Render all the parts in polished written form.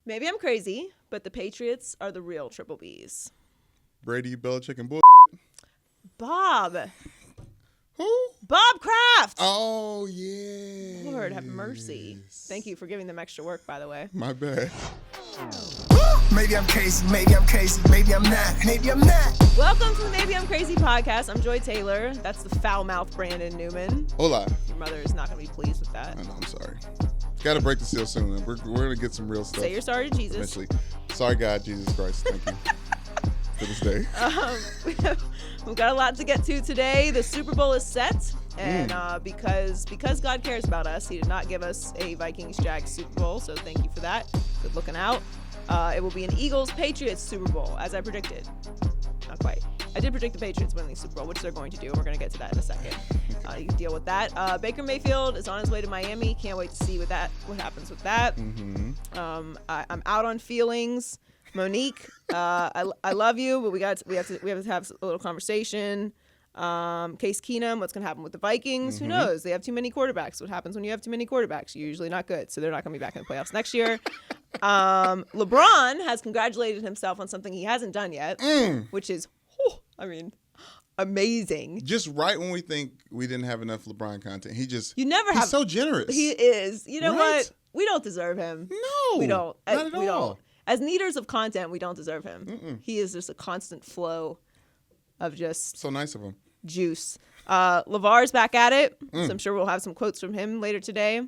Maybe I'm crazy, but the Patriots are the real Triple Bs. Brady, Belichick, and bull. Bob. Who? Bob Kraft. Oh, yeah. Lord have mercy. Thank you for giving them extra work, by the way. My bad. Maybe I'm crazy, maybe I'm crazy, maybe I'm not, maybe I'm not. Welcome to the Maybe I'm Crazy podcast. I'm Joy Taylor. That's the foul-mouthed Brandon Newman. Hola. Your mother is not going to be pleased with that. I know, I'm sorry. Got to break the seal soon. We're going to get some real stuff. Say you're sorry to Jesus. Eventually. Sorry, God, Jesus Christ. Thank you for this day. We've got a lot to get to today. The Super Bowl is set, and because God cares about us, He did not give us a Vikings-Jags Super Bowl, so thank you for that. Good looking out. It will be an Eagles-Patriots Super Bowl, as I predicted. Not quite. I did predict the Patriots winning the Super Bowl, which they're going to do, and we're going to get to that in a second. You can deal with that. Baker Mayfield is on his way to Miami. Can't wait to see what happens with that. Mm-hmm. I'm out on feelings. Monique, I love you, but we have to have a little conversation. Case Keenum, what's going to happen with the Vikings? Mm-hmm. Who knows? They have too many quarterbacks. What happens when you have too many quarterbacks? You're usually not good, so they're not going to be back in the playoffs next year. LeBron has congratulated himself on something he hasn't done yet, which is, amazing. Just right when we think we didn't have enough LeBron content, he's so generous. He is. You know Right? what? We don't deserve him. No, we don't. Not at all. Don't. As needers of content, we don't deserve him. He is just a constant flow of just So nice of him. juice. LaVar's back at it, so I'm sure we'll have some quotes from him later today.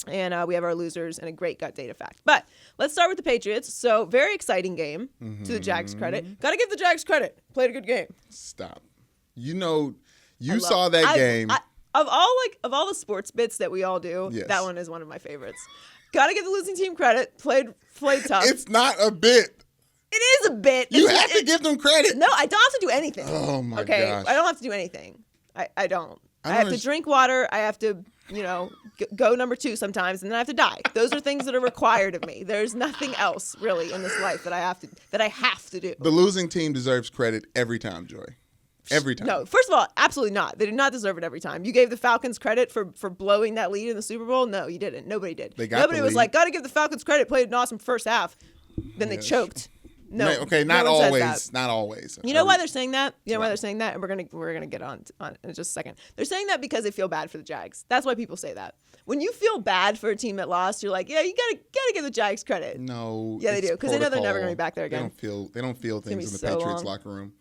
And we have our losers and a great gut data fact. But let's start with the Patriots. So very exciting game, to the Jags credit. Got to give the Jags credit. Played a good game. Stop. You saw that game. Of all the sports bits that we all do, Yes. that one is one of my favorites. Got to give the losing team credit. Played tough. It's not a bit. It is a bit. You have to give them credit. No, I don't have to do anything. Oh, my okay? gosh. I don't have to do anything. I don't. I have to understand. drink water. I have to, go number 2 sometimes, and then I have to die. Those are things that are required of me. There's nothing else really in this life that I have to do. The losing team deserves credit every time, Joy. Every time. No, first of all, absolutely not. They did not deserve it every time. You gave the Falcons credit for blowing that lead in the Super Bowl? No, you didn't. Nobody did. Nobody was like, got to give the Falcons credit, played an awesome first half. Then they choked. No. Okay, no not one says always. that. Not always. You know why they're saying that? You know why they're saying that? And we're gonna get on in just a second. They're saying that because they feel bad for the Jags. That's why people say that. When you feel bad for a team that lost, you're like, yeah, you gotta give the Jags credit. No. Yeah, they do, because they know they're never gonna be back there again. They don't feel things in the so Patriots long. locker room.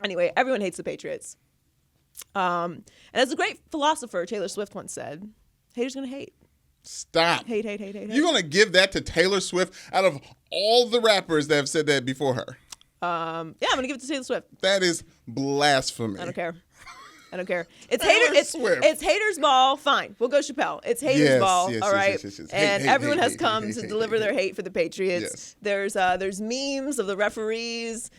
Anyway, everyone hates the Patriots. And as a great philosopher Taylor Swift once said, haters gonna hate. Stop. Hate. You're going to give that to Taylor Swift out of all the rappers that have said that before her? Yeah, I'm gonna give it to Taylor Swift. That is blasphemy. I don't care. Swift. It's haters ball. Fine, we'll go Chappelle. It's haters ball. All right. Yes. And Hate, everyone has hate, come hate, to hate, deliver hate, their hate. hate for the Patriots. Yes. There's memes of the referees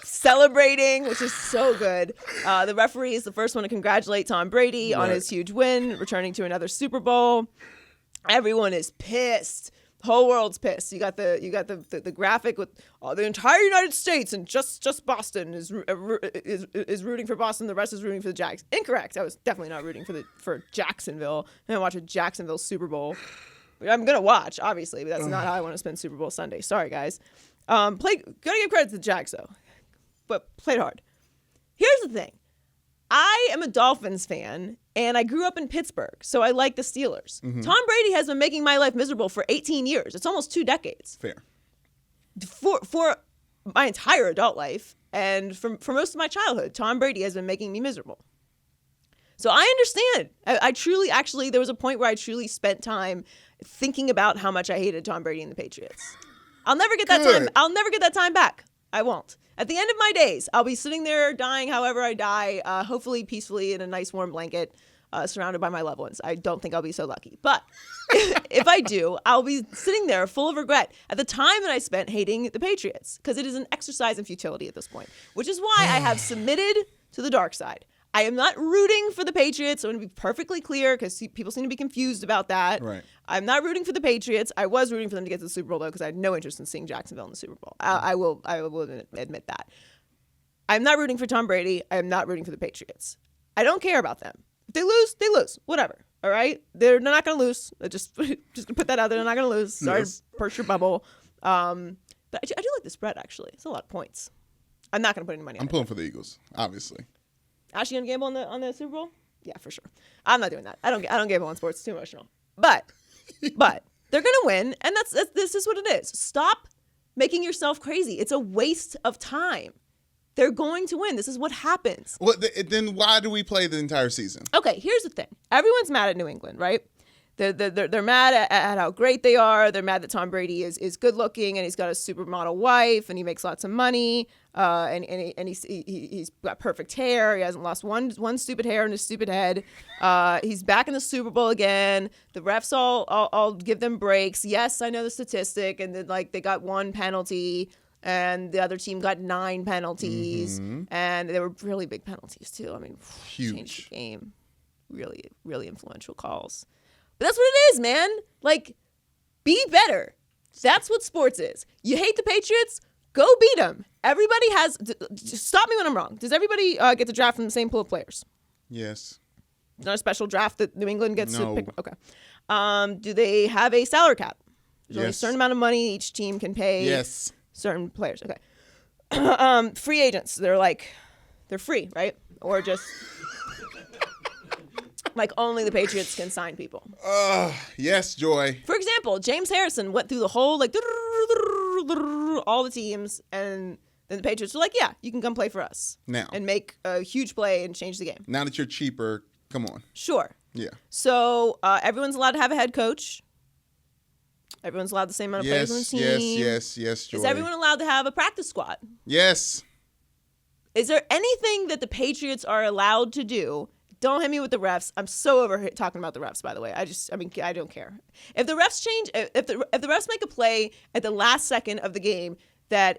celebrating, which is so good. The referee is the first one to congratulate Tom Brady on his huge win, returning to another Super Bowl. Everyone is pissed. The whole world's pissed. You got the graphic with the entire United States and just Boston is rooting for Boston. The rest is rooting for the Jags. Incorrect. I was definitely not rooting for Jacksonville. I'm gonna watch a Jacksonville Super Bowl. I'm gonna watch, obviously, but that's not how I want to spend Super Bowl Sunday. Sorry, guys. Gotta give credit to the Jags though, but played hard. Here's the thing. I am a Dolphins fan, and I grew up in Pittsburgh, so I like the Steelers. Tom Brady has been making my life miserable for 18 years. It's almost 2 decades. Fair. For my entire adult life, and for most of my childhood, Tom Brady has been making me miserable. So I understand. I truly, actually, there was a point where I truly spent time thinking about how much I hated Tom Brady and the Patriots. I'll never get that time. I'll never get that time back. I won't. At the end of my days, I'll be sitting there dying however I die, hopefully peacefully in a nice warm blanket, surrounded by my loved ones. I don't think I'll be so lucky. But if I do, I'll be sitting there full of regret at the time that I spent hating the Patriots, because it is an exercise in futility at this point, which is why I have submitted to the dark side. I am not rooting for the Patriots. I want to be perfectly clear, because people seem to be confused about that. Right. I'm not rooting for the Patriots. I was rooting for them to get to the Super Bowl, though, because I had no interest in seeing Jacksonville in the Super Bowl. I will admit that. I'm not rooting for Tom Brady. I am not rooting for the Patriots. I don't care about them. If they lose, they lose. Whatever. All right, they're not going to lose. Just gonna put that out there. They're not going to lose. Sorry to burst your bubble. But I do like the spread. Actually, it's a lot of points. I'm not going to put any money on it. I'm pulling for the Eagles, obviously. Actually, going to gamble on the Super Bowl? Yeah, for sure. I'm not doing that. I don't gamble on sports. It's too emotional. But they're going to win, and this is what it is. Stop making yourself crazy. It's a waste of time. They're going to win. This is what happens. Well, then why do we play the entire season? Okay, here's the thing. Everyone's mad at New England, right? They're mad at how great they are. They're mad that Tom Brady is good looking and he's got a supermodel wife and he makes lots of money. And he's got perfect hair. He hasn't lost one stupid hair in his stupid head. He's back in the Super Bowl again. The refs all give them breaks. Yes, I know the statistic, and then they got 1 penalty. And the other team got 9 penalties, and they were really big penalties too. I mean, huge. Changed the game. Really, really influential calls. But that's what it is, man. Be better. That's what sports is. You hate the Patriots? Go beat them. Everybody has. Stop me when I'm wrong. Does everybody get to draft from the same pool of players? Yes. Not a special draft that New England gets No. to pick. Okay. Do they have a salary cap? There's only a Yes. certain amount of money each team can pay. Yes. Certain players. Okay. Free agents. They're free, right? Or just only the Patriots can sign people. Yes, Joy. For example, James Harrison went through the whole all the teams, and then the Patriots were like, yeah, you can come play for us. Now. And make a huge play and change the game. Now that you're cheaper, come on. Sure. Yeah. So everyone's allowed to have a head coach. Everyone's allowed the same amount of players on the team. Yes, Joy. Is everyone allowed to have a practice squad? Yes. Is there anything that the Patriots are allowed to do? Don't hit me with the refs. I'm so over talking about the refs, by the way. I don't care. If the refs change, if the refs make a play at the last second of the game that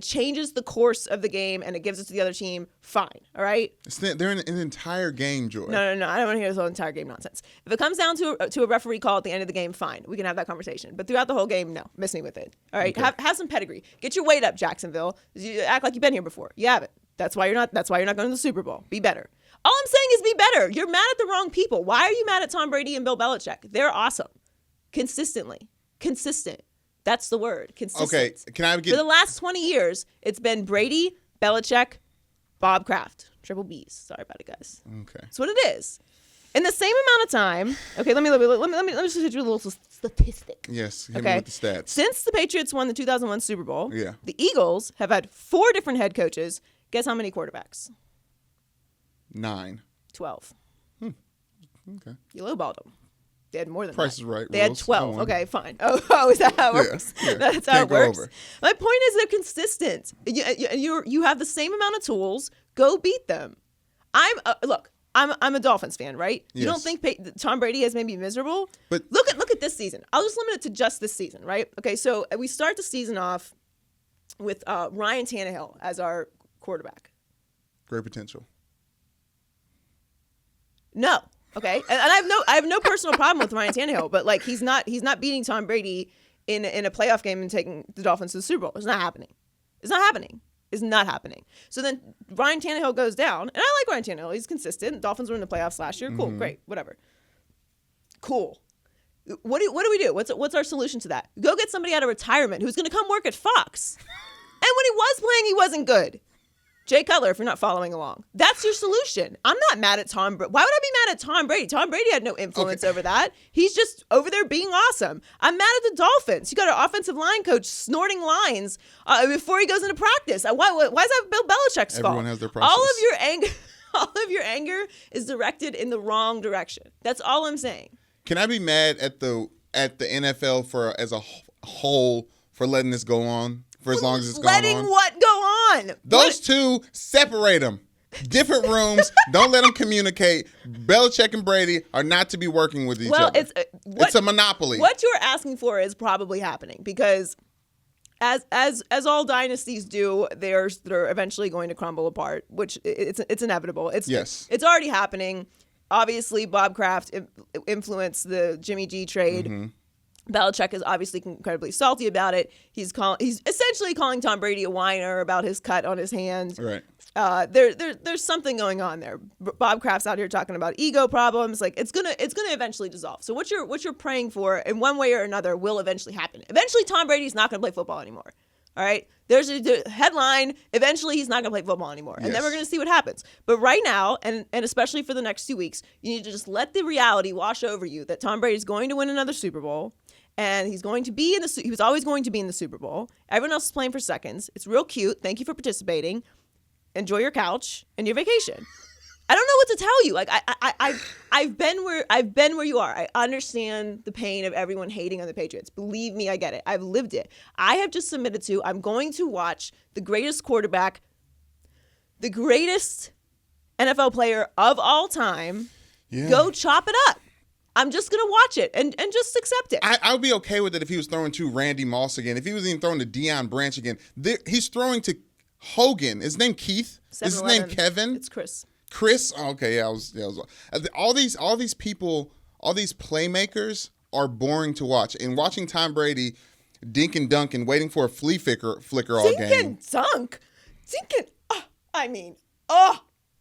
changes the course of the game and it gives it to the other team, fine. All right. They're in an entire game, Joy. No. I don't want to hear this whole entire game nonsense. If it comes down to a referee call at the end of the game, fine. We can have that conversation. But throughout the whole game, no. Miss me with it. All right. Okay. Have some pedigree. Get your weight up, Jacksonville. You act like you've been here before. You haven't. That's why you're not going to the Super Bowl. Be better. All I'm saying is be better. You're mad at the wrong people. Why are you mad at Tom Brady and Bill Belichick? They're awesome. Consistent. That's the word. Consistent. Okay, can I get... For the last 20 years, it's been Brady, Belichick, Bob Kraft. Triple B's. Sorry about it, guys. Okay. That's what it is. In the same amount of time, okay, let me just hit you with a little statistic. Yes, hit me with the stats. Since the Patriots won the 2001 Super Bowl, Yeah. the Eagles have had 4 different head coaches. Guess how many quarterbacks? 9. 12. Okay. You lowballed them. They had more than Price that. is right. They had rules. 12. I won. Okay, fine. Oh, is that how it works? Yeah. That's how Can't it go works. over. My point is they're consistent. You have the same amount of tools. Go beat them. I'm a Dolphins fan, right? You don't Yes. think Tom Brady has made me miserable? But- look at this season. I'll just limit it to just this season, right? Okay, so we start the season off with Ryan Tannehill as our quarterback. Great potential. No. Okay. And I have no personal problem with Ryan Tannehill, but he's not beating Tom Brady in a playoff game and taking the Dolphins to the Super Bowl. It's not happening. It's not happening. So then Ryan Tannehill goes down, and I like Ryan Tannehill. He's consistent. Dolphins were in the playoffs last year. Cool, great, whatever. Cool. What do we do? What's our solution to that? Go get somebody out of retirement who's going to come work at Fox. And when he was playing, he wasn't good. Jay Cutler, if you're not following along. That's your solution. I'm not mad at Tom Brady. Why would I be mad at Tom Brady? Tom Brady had no influence over that. He's just over there being awesome. I'm mad at the Dolphins. You got an offensive line coach snorting lines before he goes into practice. Why is that Bill Belichick's fault? Everyone has their process. All of your anger is directed in the wrong direction. That's all I'm saying. Can I be mad at the NFL as a whole for letting this go on for as long as it's going on? Letting what go on? Those two, separate them. Different rooms. Don't let them communicate. Belichick and Brady are not to be working with each other. It's a monopoly. What you're asking for is probably happening because, as all dynasties do, they're eventually going to crumble apart. Which it's inevitable. It's already happening. Obviously, Bob Kraft influenced the Jimmy G trade. Belichick is obviously incredibly salty about it. He's essentially calling Tom Brady a whiner about his cut on his hand. Right. There's something going on there. Bob Kraft's out here talking about ego problems. Like it's gonna eventually dissolve. So what you're praying for in one way or another will eventually happen. Eventually, Tom Brady's not gonna play football anymore. All right. There's a headline. Eventually, he's not gonna play football anymore, and then we're gonna see what happens. But right now, and especially for the next 2 weeks, you need to just let the reality wash over you that Tom Brady's going to win another Super Bowl. And he's going to be he was always going to be in the Super Bowl. Everyone else is playing for seconds. It's real cute. Thank you for participating. Enjoy your couch and your vacation. I don't know what to tell you. Like I've been where you are. I understand the pain of everyone hating on the Patriots. Believe me, I get it. I've lived it. I have just submitted to. I'm going to watch the greatest quarterback, the greatest NFL player of all time, go chop it up. I'm just going to watch it and just accept it. I would be okay with it if he was throwing to Randy Moss again. If he was even throwing to Deion Branch again. He's throwing to Hogan. Is his name Keith? Is his name Kevin? It's Chris. Chris? Oh, okay, yeah, I was all these people, all these playmakers are boring to watch. And watching Tom Brady dink and dunk and waiting for a flea flicker all game. Dink and dunk?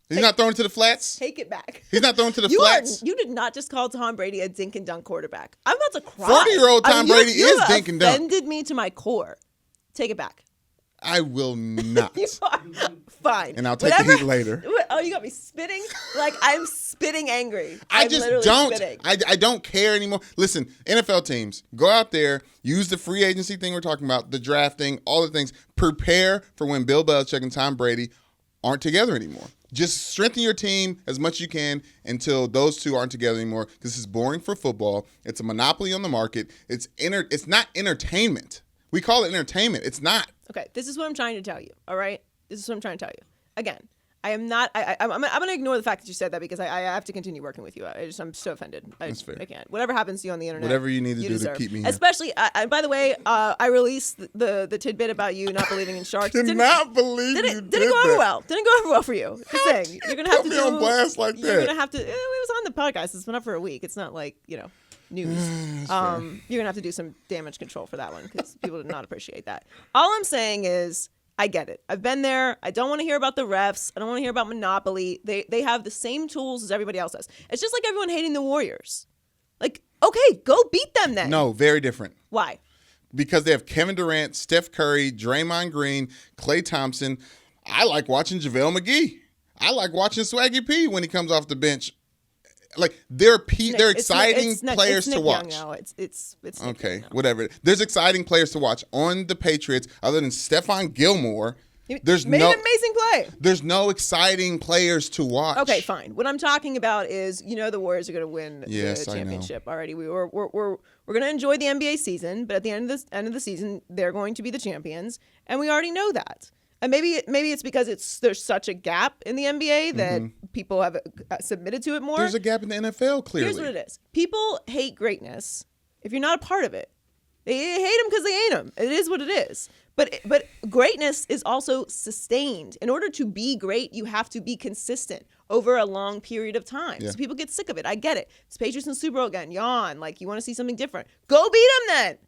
He's not throwing to the flats? Take it back. He's not throwing to the flats? You did not just call Tom Brady a dink and dunk quarterback. I'm about to cry. 40-year-old Tom Brady is dink and dunk. You offended me to my core. Take it back. I will not. You are. Fine. And I'll take the heat later. Oh, you got me spitting? Like, I'm spitting angry. I don't care anymore. Listen, NFL teams, go out there, use the free agency thing we're talking about, the drafting, all the things. Prepare for when Bill Belichick and Tom Brady aren't together anymore. Just strengthen your team as much as you can until those two aren't together anymore, because this is boring for football. It's a monopoly on the market. It's not entertainment. We call it entertainment. It's not. Okay, this is what I'm trying to tell you, all right? This is what I'm trying to tell you. Again, I am not. I'm going to ignore the fact that you said that because I have to continue working with you. I'm so offended. That's fair. I can't. Whatever happens to you on the internet, whatever you need to do to keep me here. Especially, by the way, I released the tidbit about you not believing in sharks. Didn't believe didn't go over well. Didn't go over well for you. Just saying, you're gonna have to put me on blast like that. You're gonna have to. It was on the podcast. It's been up for a week. It's not like news. You're gonna have to do some damage control for that one because people did not appreciate that. All I'm saying is, I get it. I've been there. I don't want to hear about the refs. I don't want to hear about Monopoly. They have the same tools as everybody else has. It's just like everyone hating the Warriors. Like, okay, go beat them then. No, very different. Why? Because they have Kevin Durant, Steph Curry, Draymond Green, Klay Thompson. I like watching JaVale McGee. I like watching Swaggy P when he comes off the bench. Like they're exciting players to watch. Young now. It's okay, whatever. There's exciting players to watch on the Patriots other than Stephon Gilmore. There's made an amazing play. There's no exciting players to watch. Okay, fine. What I'm talking about is, the Warriors are going to win the championship already. We're going to enjoy the NBA season, but at the end of the season, they're going to be the champions, and we already know that. And maybe it's because there's such a gap in the NBA that people have submitted to it more. There's a gap in the NFL, clearly. Here's what it is. People hate greatness if you're not a part of it. They hate them because they ain't them. It is what it is. But greatness is also sustained. In order to be great, you have to be consistent over a long period of time. Yeah. So people get sick of it. I get it. It's Patriots and Super Bowl again. Yawn. Like, you want to see something different. Go beat them then.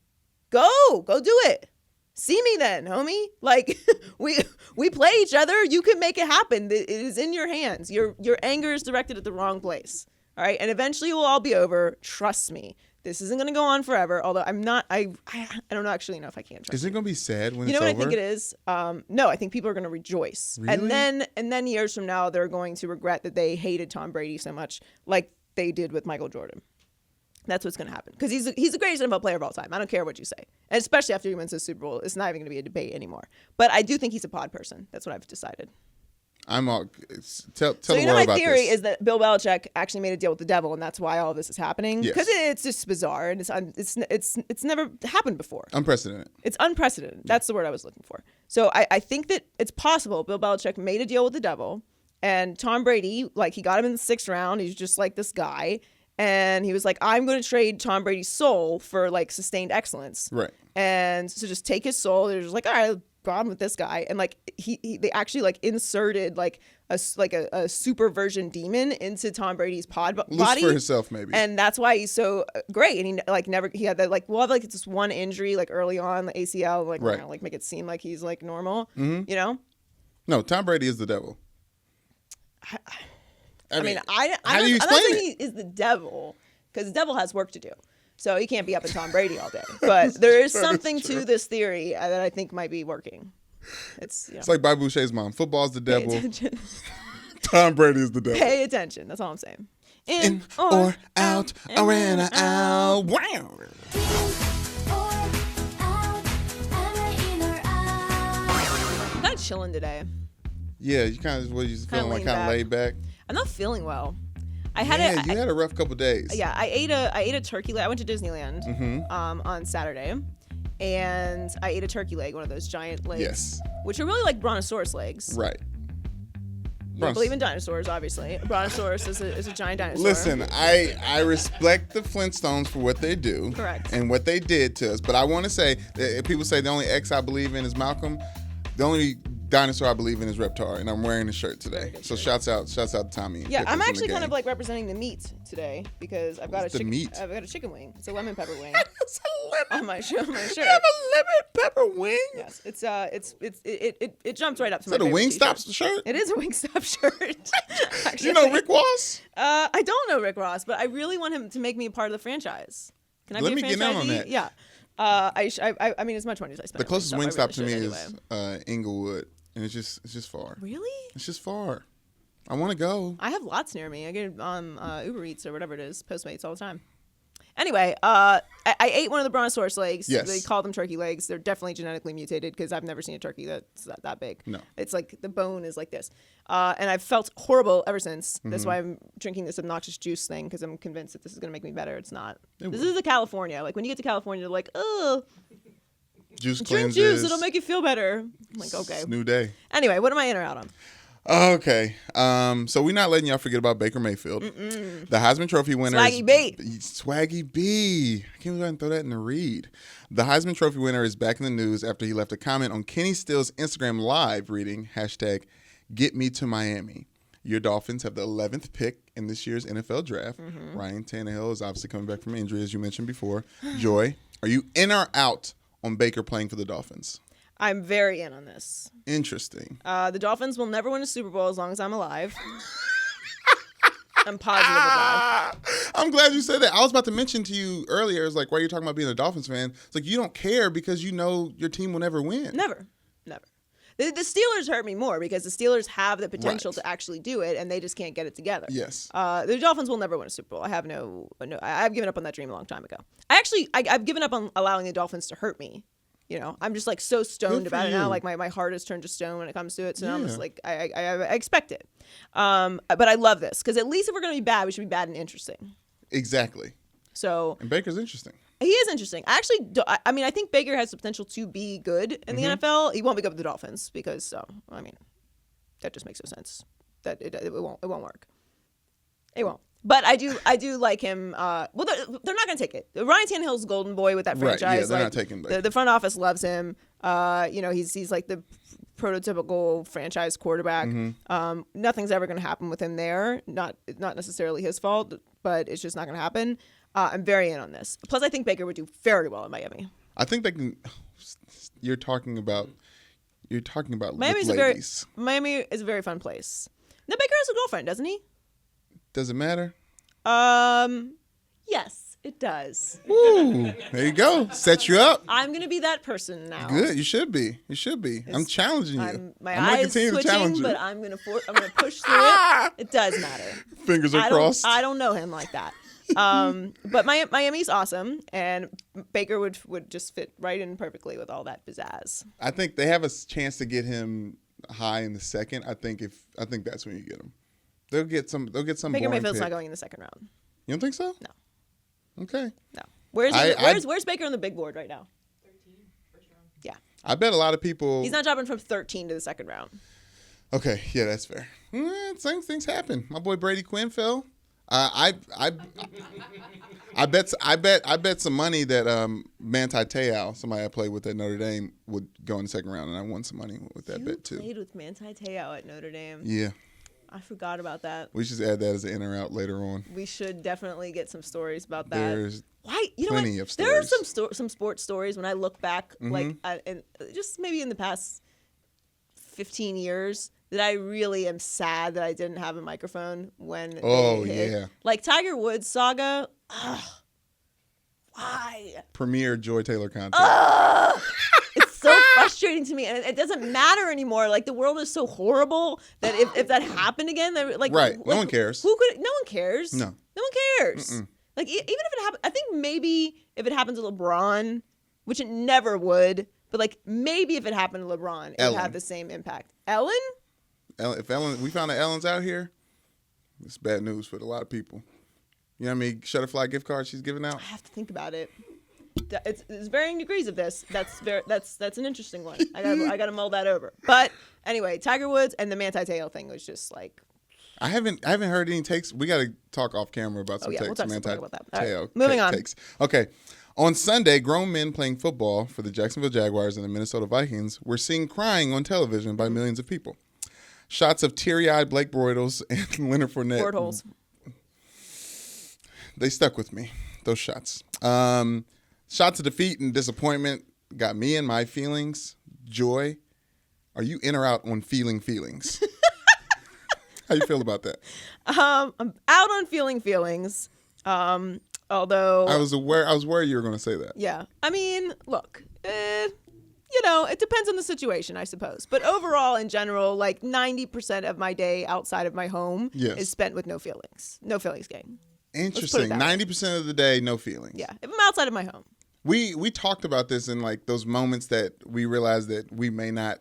Go do it. See me then, homie. Like, we play each other. You can make it happen. It is in your hands. Your anger is directed at the wrong place. All right? And eventually it will all be over. Trust me. This isn't going to go on forever, although I don't actually know if I can trust Is it going to be sad when it's over? You know what I think it is? No, I think people are going to rejoice. Really? And then years from now, they're going to regret that they hated Tom Brady so much like they did with Michael Jordan. That's what's going to happen. Because he's the greatest NFL player of all time. I don't care what you say. And especially after he wins the Super Bowl, it's not even going to be a debate anymore. But I do think he's a pod person. That's what I've decided. Tell the world about this. So my theory is that Bill Belichick actually made a deal with the devil, and that's why all of this is happening. Because it's just bizarre, and it's never happened before. Unprecedented. It's unprecedented. That's the word I was looking for. So I think that it's possible Bill Belichick made a deal with the devil, and Tom Brady, like, he got him in the 6th round. He's just like this guy. And he was like, I'm going to trade Tom Brady's soul for, like, sustained excellence. Right. And so just take his soul. They're just like, all right, gone with this guy, and like they actually like inserted like a super version demon into Tom Brady's body for himself, maybe, and that's why he's so great. And he had that, like, we'll have like this one injury like early on, the ACL, like we're gonna like make it seem like he's like normal, you know? No, Tom Brady is the devil. I mean, how do you I'm not explain saying it? he is the devil, because the devil has work to do. So he can't be up in Tom Brady all day. But there is something to this theory that I think might be working. It's like Bobby Boucher's mom. Football's the devil. Pay attention. Tom Brady is the devil. Pay attention. That's all I'm saying. In or out, around or out. Wow. I'm kind of chilling today. Yeah, you kind of feeling like kind of laid back. I'm not feeling well. You had a rough couple days. Yeah, I ate a turkey leg. I went to Disneyland on Saturday, and I ate a turkey leg, one of those giant legs, which are really like brontosaurus legs. Right. You don't believe in dinosaurs, obviously. A brontosaurus is a giant dinosaur. Listen, I respect the Flintstones for what they do. Correct. And what they did to us. But I want to say, people say the only X I believe in is Malcolm. The only dinosaur I believe in is Reptar, and I'm wearing the shirt today. So shouts out to Tommy. Yeah, I'm actually kind of like representing the meat today, because I've got a chicken wing. It's a lemon pepper wing. It's a lemon. On my shirt. You have a lemon pepper wing? Yes, it jumps right up to my favorite. Is that a t-shirt. Wingstop shirt? It is a Wingstop shirt. Actually, you know Rick Ross? I don't know Rick Ross, but I really want him to make me a part of the franchise. Can I Let be a me get down on that. Yeah. I mean, as much money as I spend. The closest Wingstop to me anyway. is Inglewood. And it's just far. Really? It's just far. I want to go. I have lots near me. I get it on Uber Eats or whatever it is, Postmates all the time. Anyway, I ate one of the brontosaurus legs. Yes. They call them turkey legs. They're definitely genetically mutated, because I've never seen a turkey that's that big. No. It's like the bone is like this. And I've felt horrible ever since. That's why I'm drinking this obnoxious juice thing, because I'm convinced that this is going to make me better. It's not. This is a California. Like, when you get to California, they're like, oh, juice drink cleanses. juice. It'll make you feel better. I'm like, okay. It's a new day. Anyway, what am I in or out on? Okay. So we're not letting y'all forget about Baker Mayfield. The Heisman Trophy winner. Swaggy B. Swaggy B. I can't believe I throw that in the read. The Heisman Trophy winner is back in the news after he left a comment on Kenny Stills' Instagram Live reading, #GetMeToMiami. Your Dolphins have the 11th pick in this year's NFL draft. Ryan Tannehill is obviously coming back from injury, as you mentioned before. Joy, are you in or out on Baker playing for the Dolphins? I'm very in on this. Interesting. The Dolphins will never win a Super Bowl as long as I'm alive. I'm positive of that. I'm glad you said that. I was about to mention to you earlier, it's like, why are you talking about being a Dolphins fan? It's like, you don't care because you know your team will never win. Never. The Steelers hurt me more, because the Steelers have the potential to actually do it, and they just can't get it together. Yes. The Dolphins will never win a Super Bowl. I have I've given up on that dream a long time ago. I've given up on allowing the Dolphins to hurt me. You know, I'm just like so stoned about it now. Like my heart is turned to stone when it comes to it. So now I'm just like, I expect it. But I love this, because at least if we're going to be bad, we should be bad and interesting. Exactly. So. And Baker's interesting. He is interesting. I think Baker has the potential to be good in the NFL. He won't be good with the Dolphins, because, that just makes no sense. That it won't work. It won't. But I do like him. They're not going to take it. Ryan Tannehill's golden boy with that franchise. Right, yeah, they're not taking Baker. The front office loves him. He's like the prototypical franchise quarterback. Nothing's ever going to happen with him there. Not necessarily his fault, but it's just not going to happen. I'm very in on this. Plus, I think Baker would do very well in Miami. I think they can. You're talking about Miami is a very fun place. Now, Baker has a girlfriend, doesn't he? Does it matter? Yes, it does. Ooh, there you go. Set you up. I'm gonna be that person now. Good. You should be. I'm challenging you. My I'm eyes twitching, but I'm gonna push through it. It does matter. Fingers are crossed. I don't know him like that. But Miami's awesome, and Baker would just fit right in perfectly with all that pizzazz. I think they have a chance to get him high in the second. I think that's when you get him. They'll get some. Baker Mayfield's not going in the second round. You don't think so? No. Okay. No. Where's Baker on the big board right now? 13, first round. Yeah. I bet a lot of people. He's not dropping from 13 to the second round. Okay. Yeah, that's fair. Things happen. My boy Brady Quinn fell. I bet some money that Manti Te'o, somebody I played with at Notre Dame, would go in the second round, and I won some money with that bet too. You played with Manti Te'o at Notre Dame. Yeah. I forgot about that. We should add that as an in or out later on. We should definitely get some stories about that. There's plenty of stories. There are some sports stories when I look back, like, and just maybe in the past 15 years, that I really am sad that I didn't have a microphone when they hit. Yeah. Like Tiger Woods saga. Ugh. Why? Premier Joy Taylor content. It's so frustrating to me, and it doesn't matter anymore. Like, the world is so horrible that if that happened again, like, right, no like, one cares. No one cares. No one cares. Like, even if it happened, I think maybe if it happened to LeBron, which it never would, but like maybe if it happened to LeBron, it would have the same impact. Ellen, if we found that Ellen's out here, it's bad news for a lot of people. You know what I mean? Shutterfly gift card she's giving out. I have to think about it. It's varying degrees of this. That's an interesting one. I gotta mull that over. But anyway, Tiger Woods and the Manti Te'o thing was just like. I haven't heard any takes. We got to talk off camera about some takes. We'll talk about that. Te'o right, moving on. Takes. Okay. On Sunday, grown men playing football for the Jacksonville Jaguars and the Minnesota Vikings were seen crying on television by millions of people. Shots of teary-eyed Blake Bortles and Leonard Fournette. Bortles. They stuck with me, those shots. Shots of defeat and disappointment got me in my feelings. Joy, are you in or out on feeling feelings? How you feel about that? I'm out on feeling feelings. Although I was worried you were going to say that. Yeah. I mean, look, it depends on the situation, I suppose. But overall, in general, like 90% of my day outside of my home is spent with no feelings. No feelings gang. Interesting. 90% of the day, no feelings. Yeah. If I'm outside of my home. We talked about this in like those moments that we realized that we may not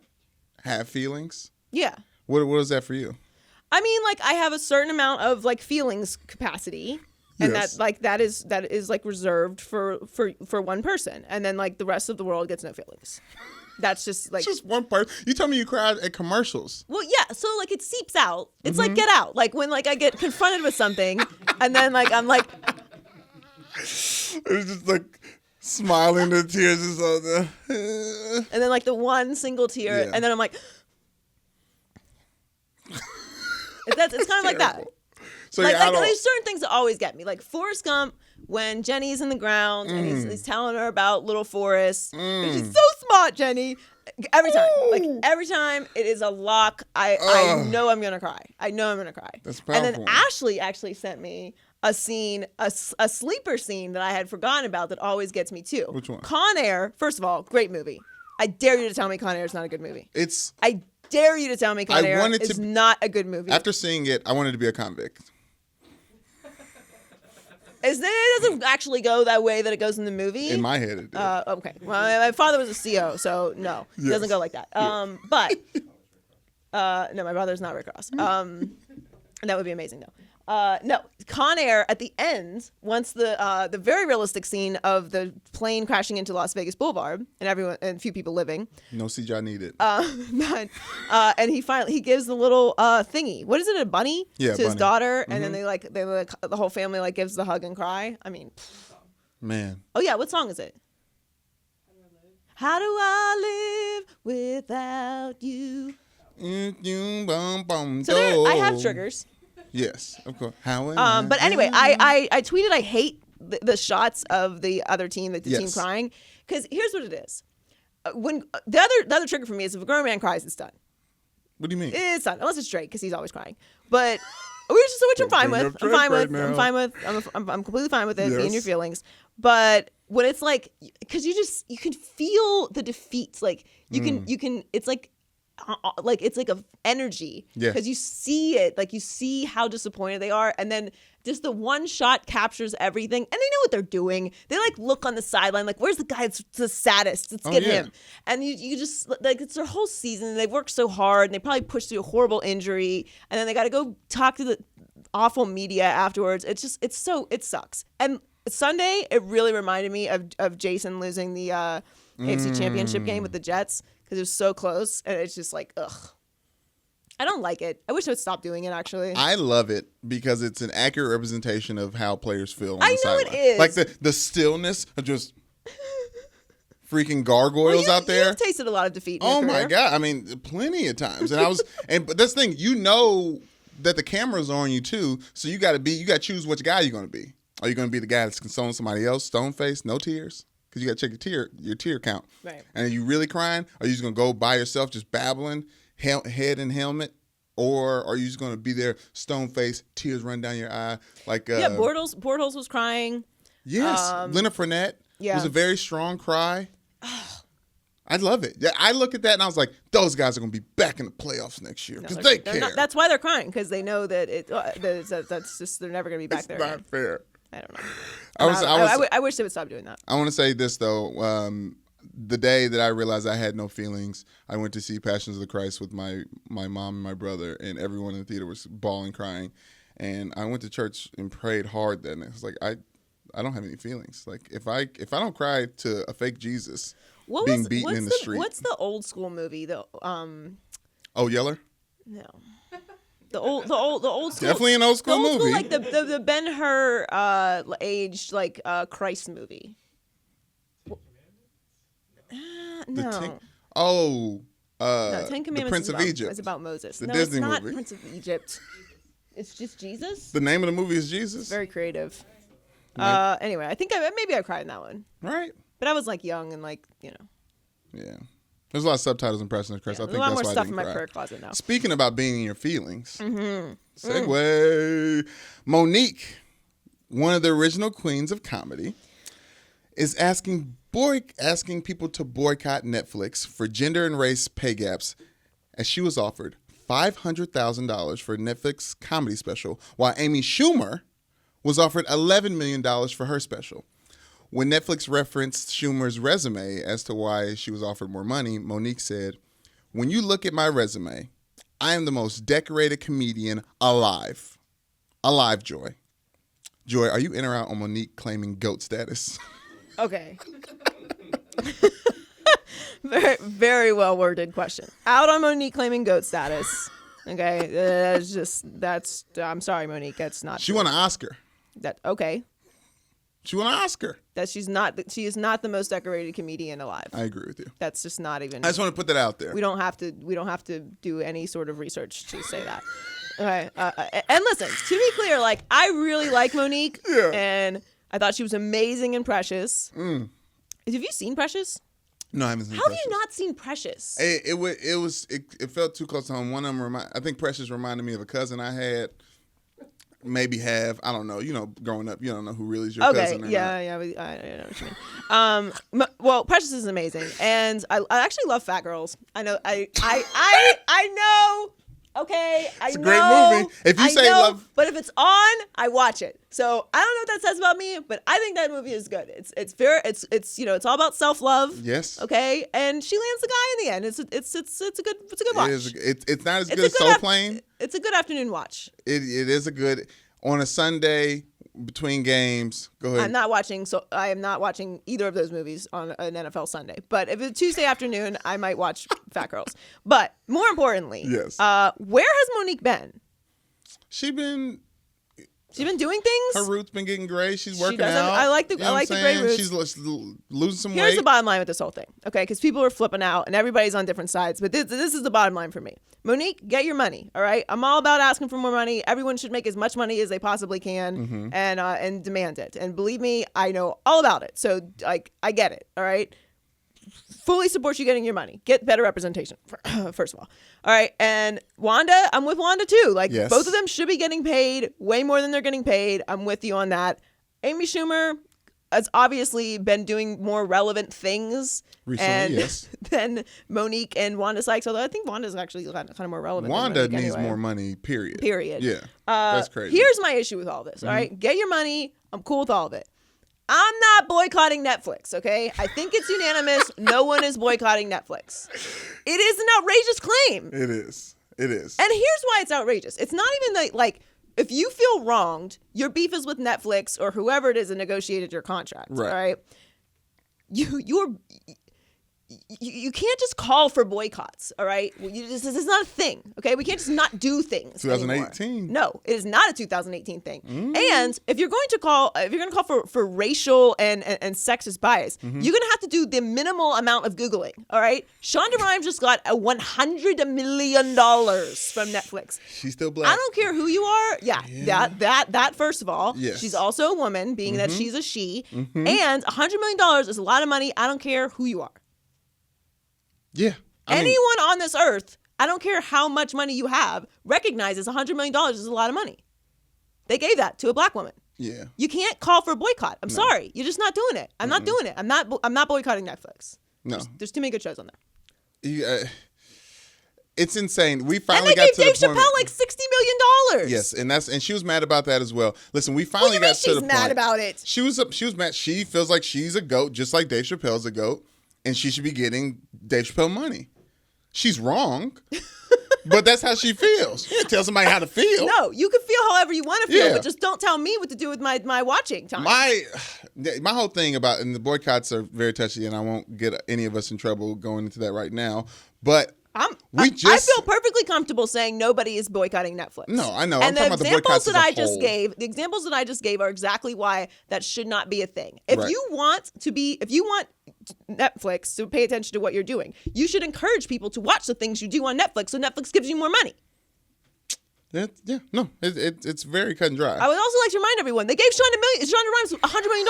have feelings. Yeah. What is that for you? I mean, like, I have a certain amount of like feelings capacity. And that is like reserved for one person, and then like the rest of the world gets no feelings. That's just like just one person. You told me you cried at commercials. Well, yeah. So like it seeps out. It's like Get Out. Like when like I get confronted with something, and then like I'm like, it's just like smiling, the tears is on there, and then like the one single tear, and then I'm like, it's kind of like that. So like there's certain things that always get me. Like Forrest Gump, when Jenny's in the ground and he's telling her about little Forrest. And she's so smart, Jenny. Every time it is a lock. I know I'm gonna cry. That's powerful. And then Ashley actually sent me a scene, a sleeper scene that I had forgotten about that always gets me too. Which one? Con Air. First of all, great movie. I dare you to tell me Con Air is not a good movie. I dare you to tell me Con Air is not a good movie. After seeing it, I wanted to be a convict. It doesn't actually go that way that it goes in the movie. In my head, it did. Okay. Well, my father was a CO, so no, it doesn't go like that. But no, my brother's not Rick Ross. And that would be amazing, though. No, Con Air at the end, once the very realistic scene of the plane crashing into Las Vegas Boulevard and a few people living. No CGI needed. And he gives the little thingy. What is it? A bunny? Yeah, to his daughter, and then they the whole family like gives the hug and cry. I mean, man. Oh yeah, what song is it? How do I live without you? So I have triggers. Yes, of course. But anyway, I tweeted I hate the shots of the other team, the team crying, because here's what it is. When the other trigger for me is if a grown man cries, it's done. What do you mean? It's done, unless it's Drake, because he's always crying. But which I'm fine with. I'm completely fine with it. Be in your feelings. But when it's like, because you can feel the defeats. Like you can. It's like it's like a energy because you see it, like you see how disappointed they are, and then just the one shot captures everything, and they know what they're doing. They like look on the sideline like, where's the guy that's the saddest? Let's get him. And you just like, it's their whole season. They've worked so hard, and they probably pushed through a horrible injury, and then they got to go talk to the awful media afterwards. It sucks. And Sunday, it really reminded me of Jason losing the AFC Championship game with the Jets. Because it was so close, and it's just like, ugh. I don't like it. I wish I would stop doing it, actually. I love it because it's an accurate representation of how players feel on I the know sideline. it is. Like the stillness of just freaking gargoyles out there. You've tasted a lot of defeat in your Oh my career. God. I mean, plenty of times. And but that's the thing, you know that the camera's on you too, so you gotta choose which guy you're gonna be. Are you gonna be the guy that's consoling somebody else, stone face, no tears? Because you gotta check your tear count. Right. And are you really crying? Are you just gonna go by yourself just babbling, head in helmet? Or are you just gonna be there, stone face, tears run down your eye? Like Bortles was crying. Yes. Leonard Fournette was a very strong cry. I love it. Yeah, I look at that and I was like, those guys are going to be back in the playoffs next year because they care. That's why they're crying, because they know that that's just they're never going to be back there. It's not fair. I don't know. I wish they would stop doing that. I want to say this though. The day that I realized I had no feelings, I went to see Passions of the Christ with my mom and my brother, and everyone in the theater was bawling, crying. And I went to church and prayed hard then. It was like I don't have any feelings. Like if I don't cry to a fake Jesus being beaten in the street. What's the old school movie? Oh, Yeller? No. The old school. Definitely an old school movie. Like the Ben-Hur aged like Christ movie. No. No, Ten Commandments. The Prince of Egypt. It's about Moses. The no, Disney it's not movie. Prince of Egypt. It's just Jesus. The name of the movie is Jesus. Very creative. Anyway, I think maybe I cried in that one. Right. But I was like young and like, you know. Yeah. There's a lot of subtitles in Passions of the Christ. Yeah, I think there's a lot that's more why stuff I in didn't my cry. prayer closet now. Speaking about being in your feelings, segue. Monique, one of the original queens of comedy, is asking people to boycott Netflix for gender and race pay gaps, as she was offered $500,000 for a Netflix comedy special, while Amy Schumer was offered $11 million for her special. When Netflix referenced Schumer's resume as to why she was offered more money, Monique said, "When you look at my resume, I am the most decorated comedian alive. Alive, Joy. Joy, are you in or out on Monique claiming GOAT status?" Okay. Very, very well worded question. Out on Monique claiming GOAT status. Okay, I'm sorry, Monique. That's not. She won an Oscar. Okay. She won an Oscar. That she is not the most decorated comedian alive. I agree with you. That's just not even. I just want to put that out there. We don't have to do any sort of research to say that. Okay. And listen, to be clear, like I really like Monique, and I thought she was amazing and Precious. Have you seen Precious? No, I haven't seen How Precious. have you not seen Precious? It felt too close to home. One of them I think Precious reminded me of a cousin I had. Maybe have. I don't know. You know, growing up, you don't know who really is your cousin. Okay, I know what you mean. Well, Precious is amazing, and I actually love fat girls. I know. I know. Okay, It's a great movie. If you say love, but if it's on, I watch it. So I don't know what that says about me, but I think that movie is good. It's fair. It's it's all about self-love. Yes. Okay, and she lands the guy in the end. It's a good watch. It's not as good as Soul Plane. It's a good afternoon watch. It is a good on a Sunday between games. Go ahead. I am not watching either of those movies on an NFL Sunday. But if it's Tuesday afternoon, I might watch Fat Girls. But more importantly, yes. Where has Monique been? She's been doing things. Her roots been getting gray. She's working out. I like the gray roots. She's losing some weight. Here's the bottom line with this whole thing, okay? Because people are flipping out and everybody's on different sides. But this is the bottom line for me. Monique, get your money, all right? I'm all about asking for more money. Everyone should make as much money as they possibly can and demand it. And believe me, I know all about it. So I get it, all right? Fully support you getting your money. Get better representation, first of all. All right, and Wanda, I'm with Wanda too. Like, yes. Both of them should be getting paid way more than they're getting paid. I'm with you on that. Amy Schumer has obviously been doing more relevant things recently, than Monique and Wanda Sykes, although I think Wanda's actually kind of more relevant. Wanda than Monique needs anyway. more money, period. Yeah. That's crazy. Here's my issue with all this, all right? Get your money. I'm cool with all of it. I'm not boycotting Netflix, okay? I think it's unanimous. No one is boycotting Netflix. It is an outrageous claim. It is. And here's why it's outrageous. It's not even like if you feel wronged, your beef is with Netflix or whoever it is that negotiated your contract, right? All right? you can't just call for boycotts, all right? This is not a thing, okay? We can't just not do things 2018. anymore. No, it is not a 2018 thing. And if you're going to call for racial and sexist bias, you're going to have to do the minimal amount of Googling, all right? Shonda Rhimes just got a $100 million from Netflix. She's still black. I don't care who you are. Yeah. That first of all. Yes. She's also a woman, being that she's a she. And $100 million is a lot of money. I don't care who you are. Yeah. Anyone on this earth, I don't care how much money you have, recognizes $100 million is a lot of money. They gave that to a black woman. Yeah. You can't call for a boycott. I'm sorry. You're just not doing it. I'm not doing it. I'm not boycotting Netflix. No. There's too many good shows on there. It's insane. We And finally they got gave to Dave the point. Chappelle like $60 million. Yes, and she was mad about that as well. Listen, we finally got to the point. She's mad about it. She was mad. She feels like she's a GOAT, just like Dave Chappelle's a GOAT, and she should be getting Dave Chappelle money. She's wrong, but that's how she feels. You can't tell somebody how to feel. No, you can feel however you want to feel, Yeah. but just don't tell me what to do with my watching time. My whole thing about, and the boycotts are very touchy, and I won't get any of us in trouble going into that right now, but I feel perfectly comfortable saying nobody is boycotting Netflix. No, I know. And I'm talking about the boycotts as a whole. The examples that I just gave are exactly why that should not be a thing. If Right. you want Netflix to pay attention to what you're doing, you should encourage people to watch the things you do on Netflix so Netflix gives you more money. It's very cut and dry. I would also like to remind everyone, they gave Shonda Rhimes $100 million.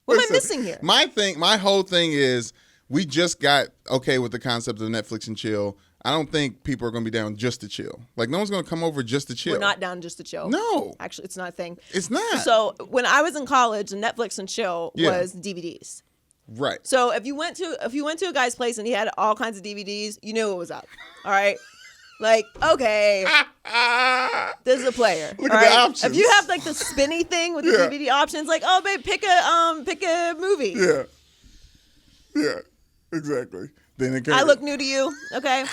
What am I missing here? My whole thing is, we just got okay with the concept of Netflix and chill. I don't think people are going to be down just to chill. Like, no one's going to come over just to chill. We're not down just to chill. No. Actually, it's not a thing. It's not. So when I was in college, Netflix and chill was DVDs. Right. So if you went to a guy's place and he had all kinds of DVDs, you knew what was up. All right. Like, okay, this is a player. Look all at the right? options. If you have like the spinny thing with the DVD options, like, oh babe, pick a movie. Yeah. Yeah. Exactly. Then I look new to you. Okay.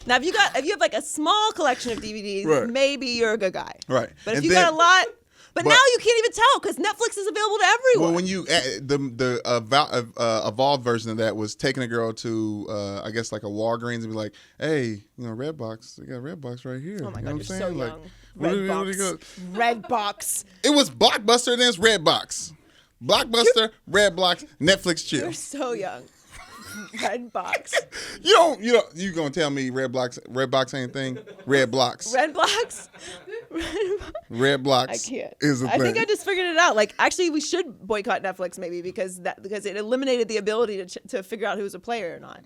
Now if you have like a small collection of DVDs, Right. maybe you're a good guy. Right. But if And you then- got a lot. But now you can't even tell because Netflix is available to everyone. Well, when you the evolved version of that was taking a girl to I guess like a Walgreens and be like, hey, Redbox, they got Redbox right here. Oh my You know God, what I'm you're so saying? Like, young. what do you go- Redbox. It was Blockbuster, then it's Redbox. Blockbuster, Redbox, Netflix chill. You're so young. Redbox. You gonna tell me Redbox ain't a thing? Redblocks. Redbox. Redblocks. I can't. Is a I thing. think I just figured it out. Like, actually, we should boycott Netflix maybe because it eliminated the ability to figure out who's a player or not.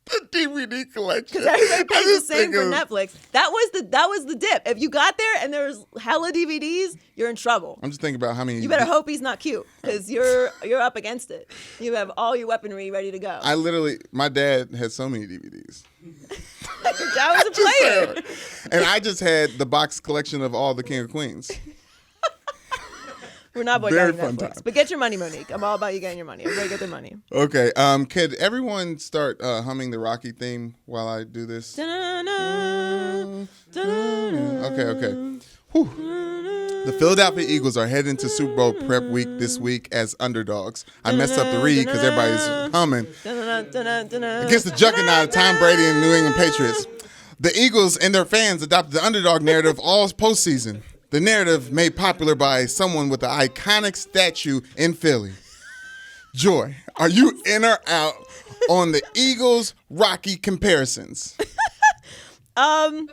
The DVD collection. Because everybody pays the just same think for of- Netflix. That was the dip. If you got there and there's hella DVDs, you're in trouble. I'm just thinking about how many. You better hope he's not cute because you're up against it. You have all your weaponry ready to go. My dad had so many DVDs. Your dad was a player. And I just had the box collection of all the King of Queens. We're not Very boycotting fun Netflix. time. But get your money, Monique. I'm all about you getting your money. Everybody get their money. Okay. Could everyone start humming the Rocky theme while I do this? Da-na-na, da-na-na. Okay. Whew. The Philadelphia Eagles are heading to Super Bowl prep week this week as underdogs. I messed up the read because everybody's humming. Against the juggernaut of Tom Brady and New England Patriots, the Eagles and their fans adopted the underdog narrative all postseason. The narrative made popular by someone with an iconic statue in Philly. Joy, are you in or out on the Eagles Rocky comparisons? I'm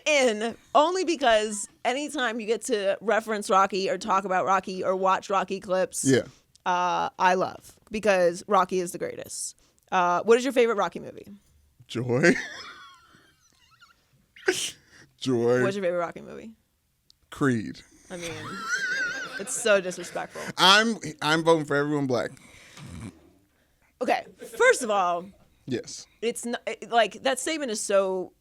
in only because anytime you get to reference Rocky or talk about Rocky or watch Rocky clips, I love because Rocky is the greatest. What is your favorite Rocky movie? Joy. Joy. What's your favorite Rocky movie? Creed. I mean, it's so disrespectful. I'm voting for everyone black. Okay, first of all, Yes. it's not, like that statement is so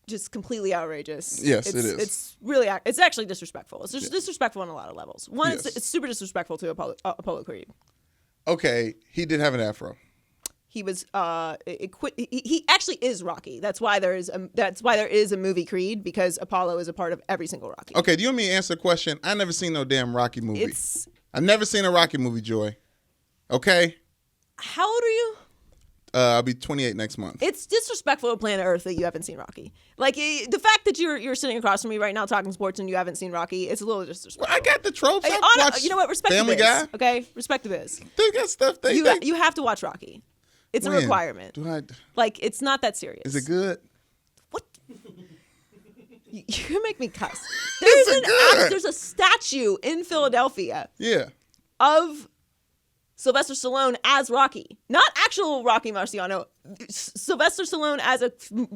just completely outrageous. Yes, it is. It's really it's actually disrespectful. It's just disrespectful on a lot of levels. One, Yes. it's super disrespectful to Apollo Creed. Okay, he did have an afro. He was he actually is Rocky. That's why there is a movie Creed because Apollo is a part of every single Rocky. Okay, do you want me to answer the question? I never seen no damn Rocky movie. It's I've never seen a Rocky movie, Joy. Okay? How old are you? I'll be 28 next month. It's disrespectful to planet Earth that you haven't seen Rocky. Like the fact that you're sitting across from me right now talking sports and you haven't seen Rocky, it's a little disrespectful. Well, I got the tropes. You know what? Respect Family the biz. Guy. Okay, respect the biz. They got stuff. You have to watch Rocky. It's a requirement. Do I? Like it's not that serious. Is it good? What? You make me cuss. Good. There's a statue in Philadelphia. Yeah. Of Sylvester Stallone as Rocky, not actual Rocky Marciano. Sylvester Stallone as a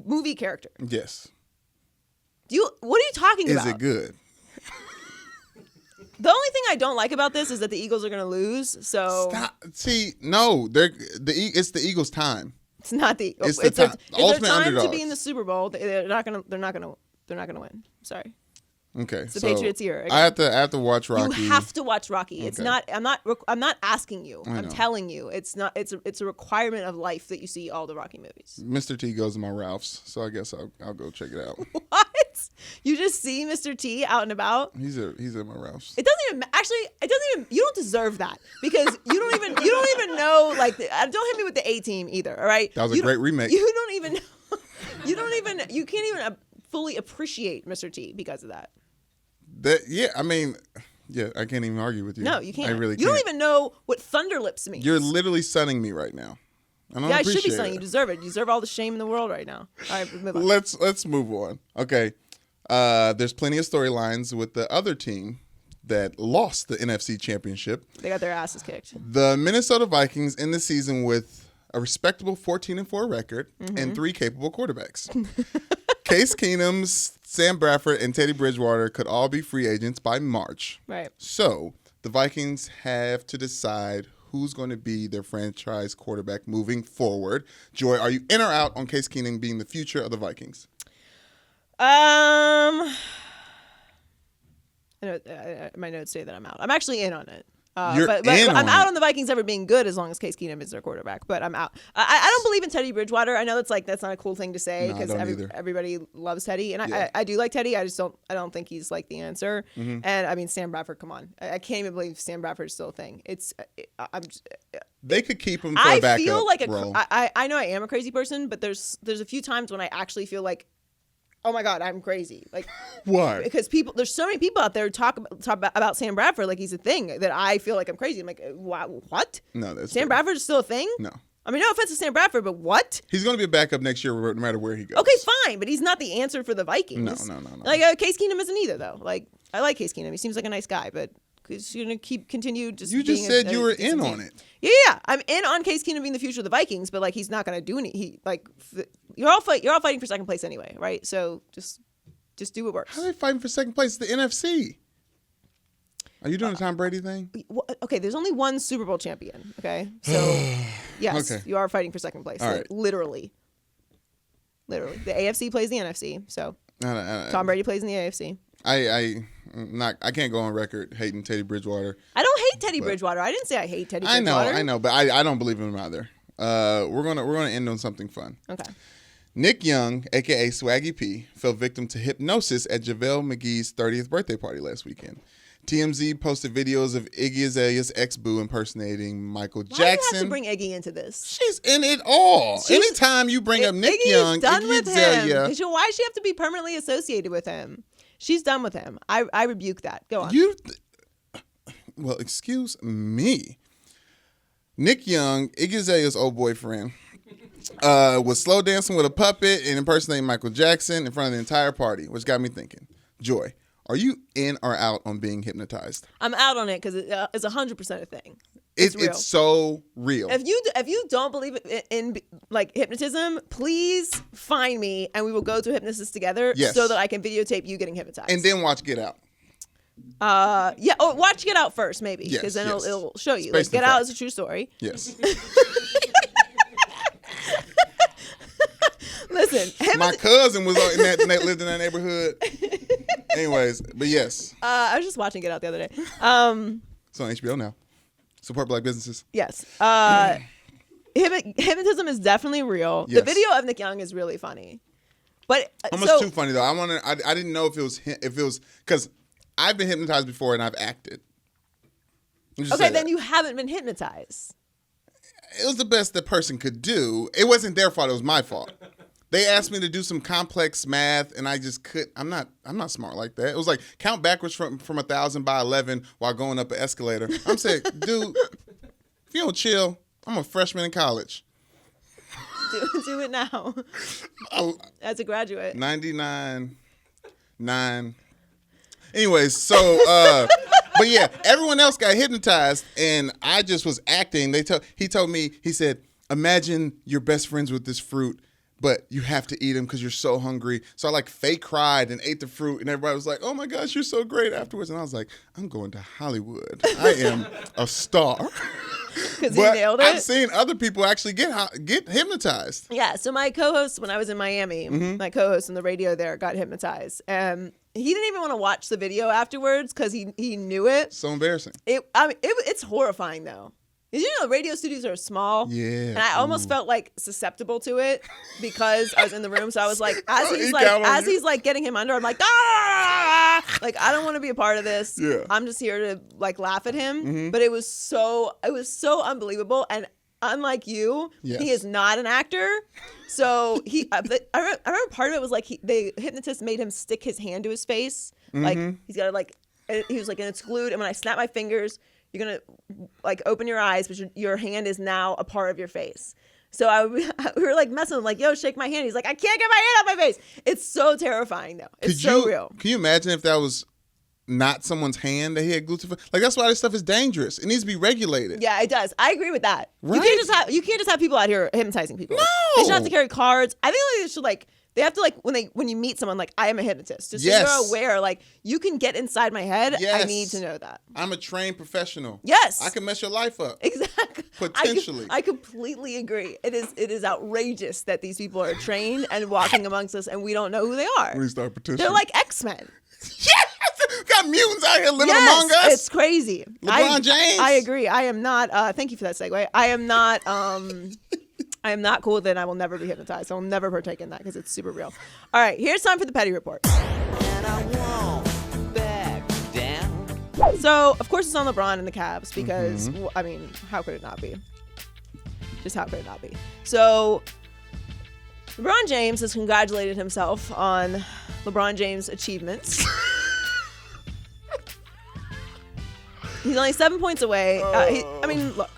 movie character. Yes. What are you talking about? Is it good? The only thing I don't like about this is that the Eagles are going to lose. So Stop. See, no, it's the Eagles' time. it's not the. It's it's the their, time. it's their Ultimate time to underdogs. be in the Super Bowl. They're not going to win. Sorry. Okay, the Patriots era. I have to watch Rocky. You have to watch Rocky. Okay. It's not. I'm not asking you. I I'm know. telling you. It's not. It's a requirement of life that you see all the Rocky movies. Mr. T goes to my Ralph's, so I guess I'll go check it out. What? You just see Mr. T out and about? He's at my Ralph's. It doesn't even actually. It doesn't even. You don't deserve that because you don't even know. Like, don't hit me with the A Team either. All right. That was a great remake. You don't even. You can't even fully appreciate Mr. T because of that. I mean, I can't even argue with you. No, you can't. I really can't. You don't even know what Thunder Lips means. You're literally sunning me right now. I don't I should be appreciate sunning. it. You deserve it. You deserve all the shame in the world right now. All right, move on. Let's move on. Okay. There's plenty of storylines with the other team that lost the NFC Championship. They got their asses kicked. The Minnesota Vikings end the season with a respectable 14-4 record and 3 capable quarterbacks. Case Keenum, Sam Bradford, and Teddy Bridgewater could all be free agents by March. Right. So the Vikings have to decide who's going to be their franchise quarterback moving forward. Joy, are you in or out on Case Keenum being the future of the Vikings? I know, my notes say that I'm out. I'm actually in on it. But I'm out on the Vikings ever being good as long as Case Keenum is their quarterback. But I'm out. I don't believe in Teddy Bridgewater. I know that's not a cool thing to say because everybody loves Teddy, and I do like Teddy. I don't think he's like the answer. And I mean Sam Bradford. Come on, I can't even believe Sam Bradford is still a thing. They could keep him for a backup I feel like role. I know I am a crazy person, but there's a few times when I actually feel like, oh my God, I'm crazy. Like, why? Because there's so many people out there who talk about Sam Bradford like he's a thing that I feel like I'm crazy. I'm like, what? No, that's Sam Bradford is still a thing? No. I mean, no offense to Sam Bradford, but what? He's going to be a backup next year no matter where he goes. Okay, fine, but he's not the answer for the Vikings. No. Like, Case Keenum isn't either, though. Like, I like Case Keenum. He seems like a nice guy, but he's going to continue just You just said you were in on it. Yeah. I'm in on Case Keenum being the future of the Vikings, but, like, he's not going to do any. You're all fighting for second place anyway, right? So just do what works. How are they fighting for second place? It's the NFC. Are you doing the Tom Brady thing? Okay, there's only one Super Bowl champion. Okay, so yes, Okay. you are fighting for second place. All Like, right. literally, the AFC plays the NFC. So Tom Brady plays in the AFC. I can't go on record hating Teddy Bridgewater. I don't hate Teddy Bridgewater. I didn't say I hate Teddy I Bridgewater. know, but I don't believe in him either. We're gonna end on something fun. Okay. Nick Young, aka Swaggy P, fell victim to hypnosis at JaVale McGee's 30th birthday party last weekend. TMZ posted videos of Iggy Azalea's ex-boo impersonating Michael Jackson. Why do you have to bring Iggy into this? She's in it all. Anytime you bring up Nick Young, done Iggy with Azalea. him. Why does she have to be permanently associated with him? She's done with him. I rebuke that. Go on. Well, excuse me. Nick Young, Iggy Azalea's old boyfriend, was slow dancing with a puppet and impersonating Michael Jackson in front of the entire party, which got me thinking. Joy, are you in or out on being hypnotized? I'm out on it because it's 100% a thing. It's so real. If you don't believe in like hypnotism, please find me and we will go to hypnosis together so that I can videotape you getting hypnotized. And then watch Get Out. Watch Get Out first, maybe, because then it'll show you. Like, Get Out is a true story. Yes. Listen, my cousin was lived in that neighborhood. Anyways, but yes. I was just watching Get Out the other day. It's on HBO now. Support Black businesses. Yes. Hypnotism is definitely real. Yes. The video of Nick Young is really funny, but almost too funny though. I didn't know if it was because I've been hypnotized before and I've acted. Okay, then you haven't been hypnotized. it was the best the person could do. It wasn't their fault. It was my fault. They asked me to do some complex math, and I just couldn't. I'm not smart like that. It was like count backwards from 1,000 by 11 while going up an escalator. I'm saying, dude, if you don't chill, I'm a freshman in college. Do it now. As a graduate. 99, 9. Anyways, so, but yeah, everyone else got hypnotized, and I just was acting. He told me, he said, imagine you're best friends with this fruit, but you have to eat them because you're so hungry. So I like fake cried and ate the fruit, and everybody was like, oh my gosh, you're so great afterwards. And I was like, I'm going to Hollywood. I am a star. Because he nailed it. I've seen other people actually get hypnotized. Yeah, so my co-host, when I was in Miami, my co-host on the radio there got hypnotized. And he didn't even want to watch the video afterwards because he knew it. So embarrassing. It's horrifying, though. You know, radio studios are small. Yeah. And I almost felt like susceptible to it because I was in the room. So I was like, as he's getting him under, I'm like, ah! Like, I don't want to be a part of this. Yeah. I'm just here to like laugh at him. But it was so unbelievable. And unlike you, he is not an actor. So I remember part of it was like the hypnotist made him stick his hand to his face. Like he's got to like, he was like, and it's glued. And when I snap my fingers, you're going to like open your eyes, but your hand is now a part of your face. So we were like messing with him, like, yo, shake my hand. He's like, I can't get my hand out my face. It's so terrifying though. It's so real. Can you imagine if that was not someone's hand that he had glued to? Like, that's why this stuff is dangerous. It needs to be regulated. Yeah, it does. I agree with that. Right? You can't just have people out here hypnotizing people. No. They should have to carry cards. I think they should they have to when you meet someone, like, I am a hypnotist. Just so you're aware, like, you can get inside my head. Yes. I need to know that. I'm a trained professional. Yes. I can mess your life up. Exactly. Potentially. I completely agree. It is outrageous that these people are trained and walking amongst us and we don't know who they are. We start petitioning. They're like X-Men. Yes! Got mutants out here living among us. It's crazy. LeBron James. I agree. I am not thank you for that segue. I am not cool with it, and I will never be hypnotized. I will never partake in that because it's super real. All right, here's time for the petty report. And I won't back down. So, of course, it's on LeBron and the Cavs because, I mean, how could it not be? Just how could it not be? So, LeBron James has congratulated himself on LeBron James' achievements. He's only 7 points away. Look.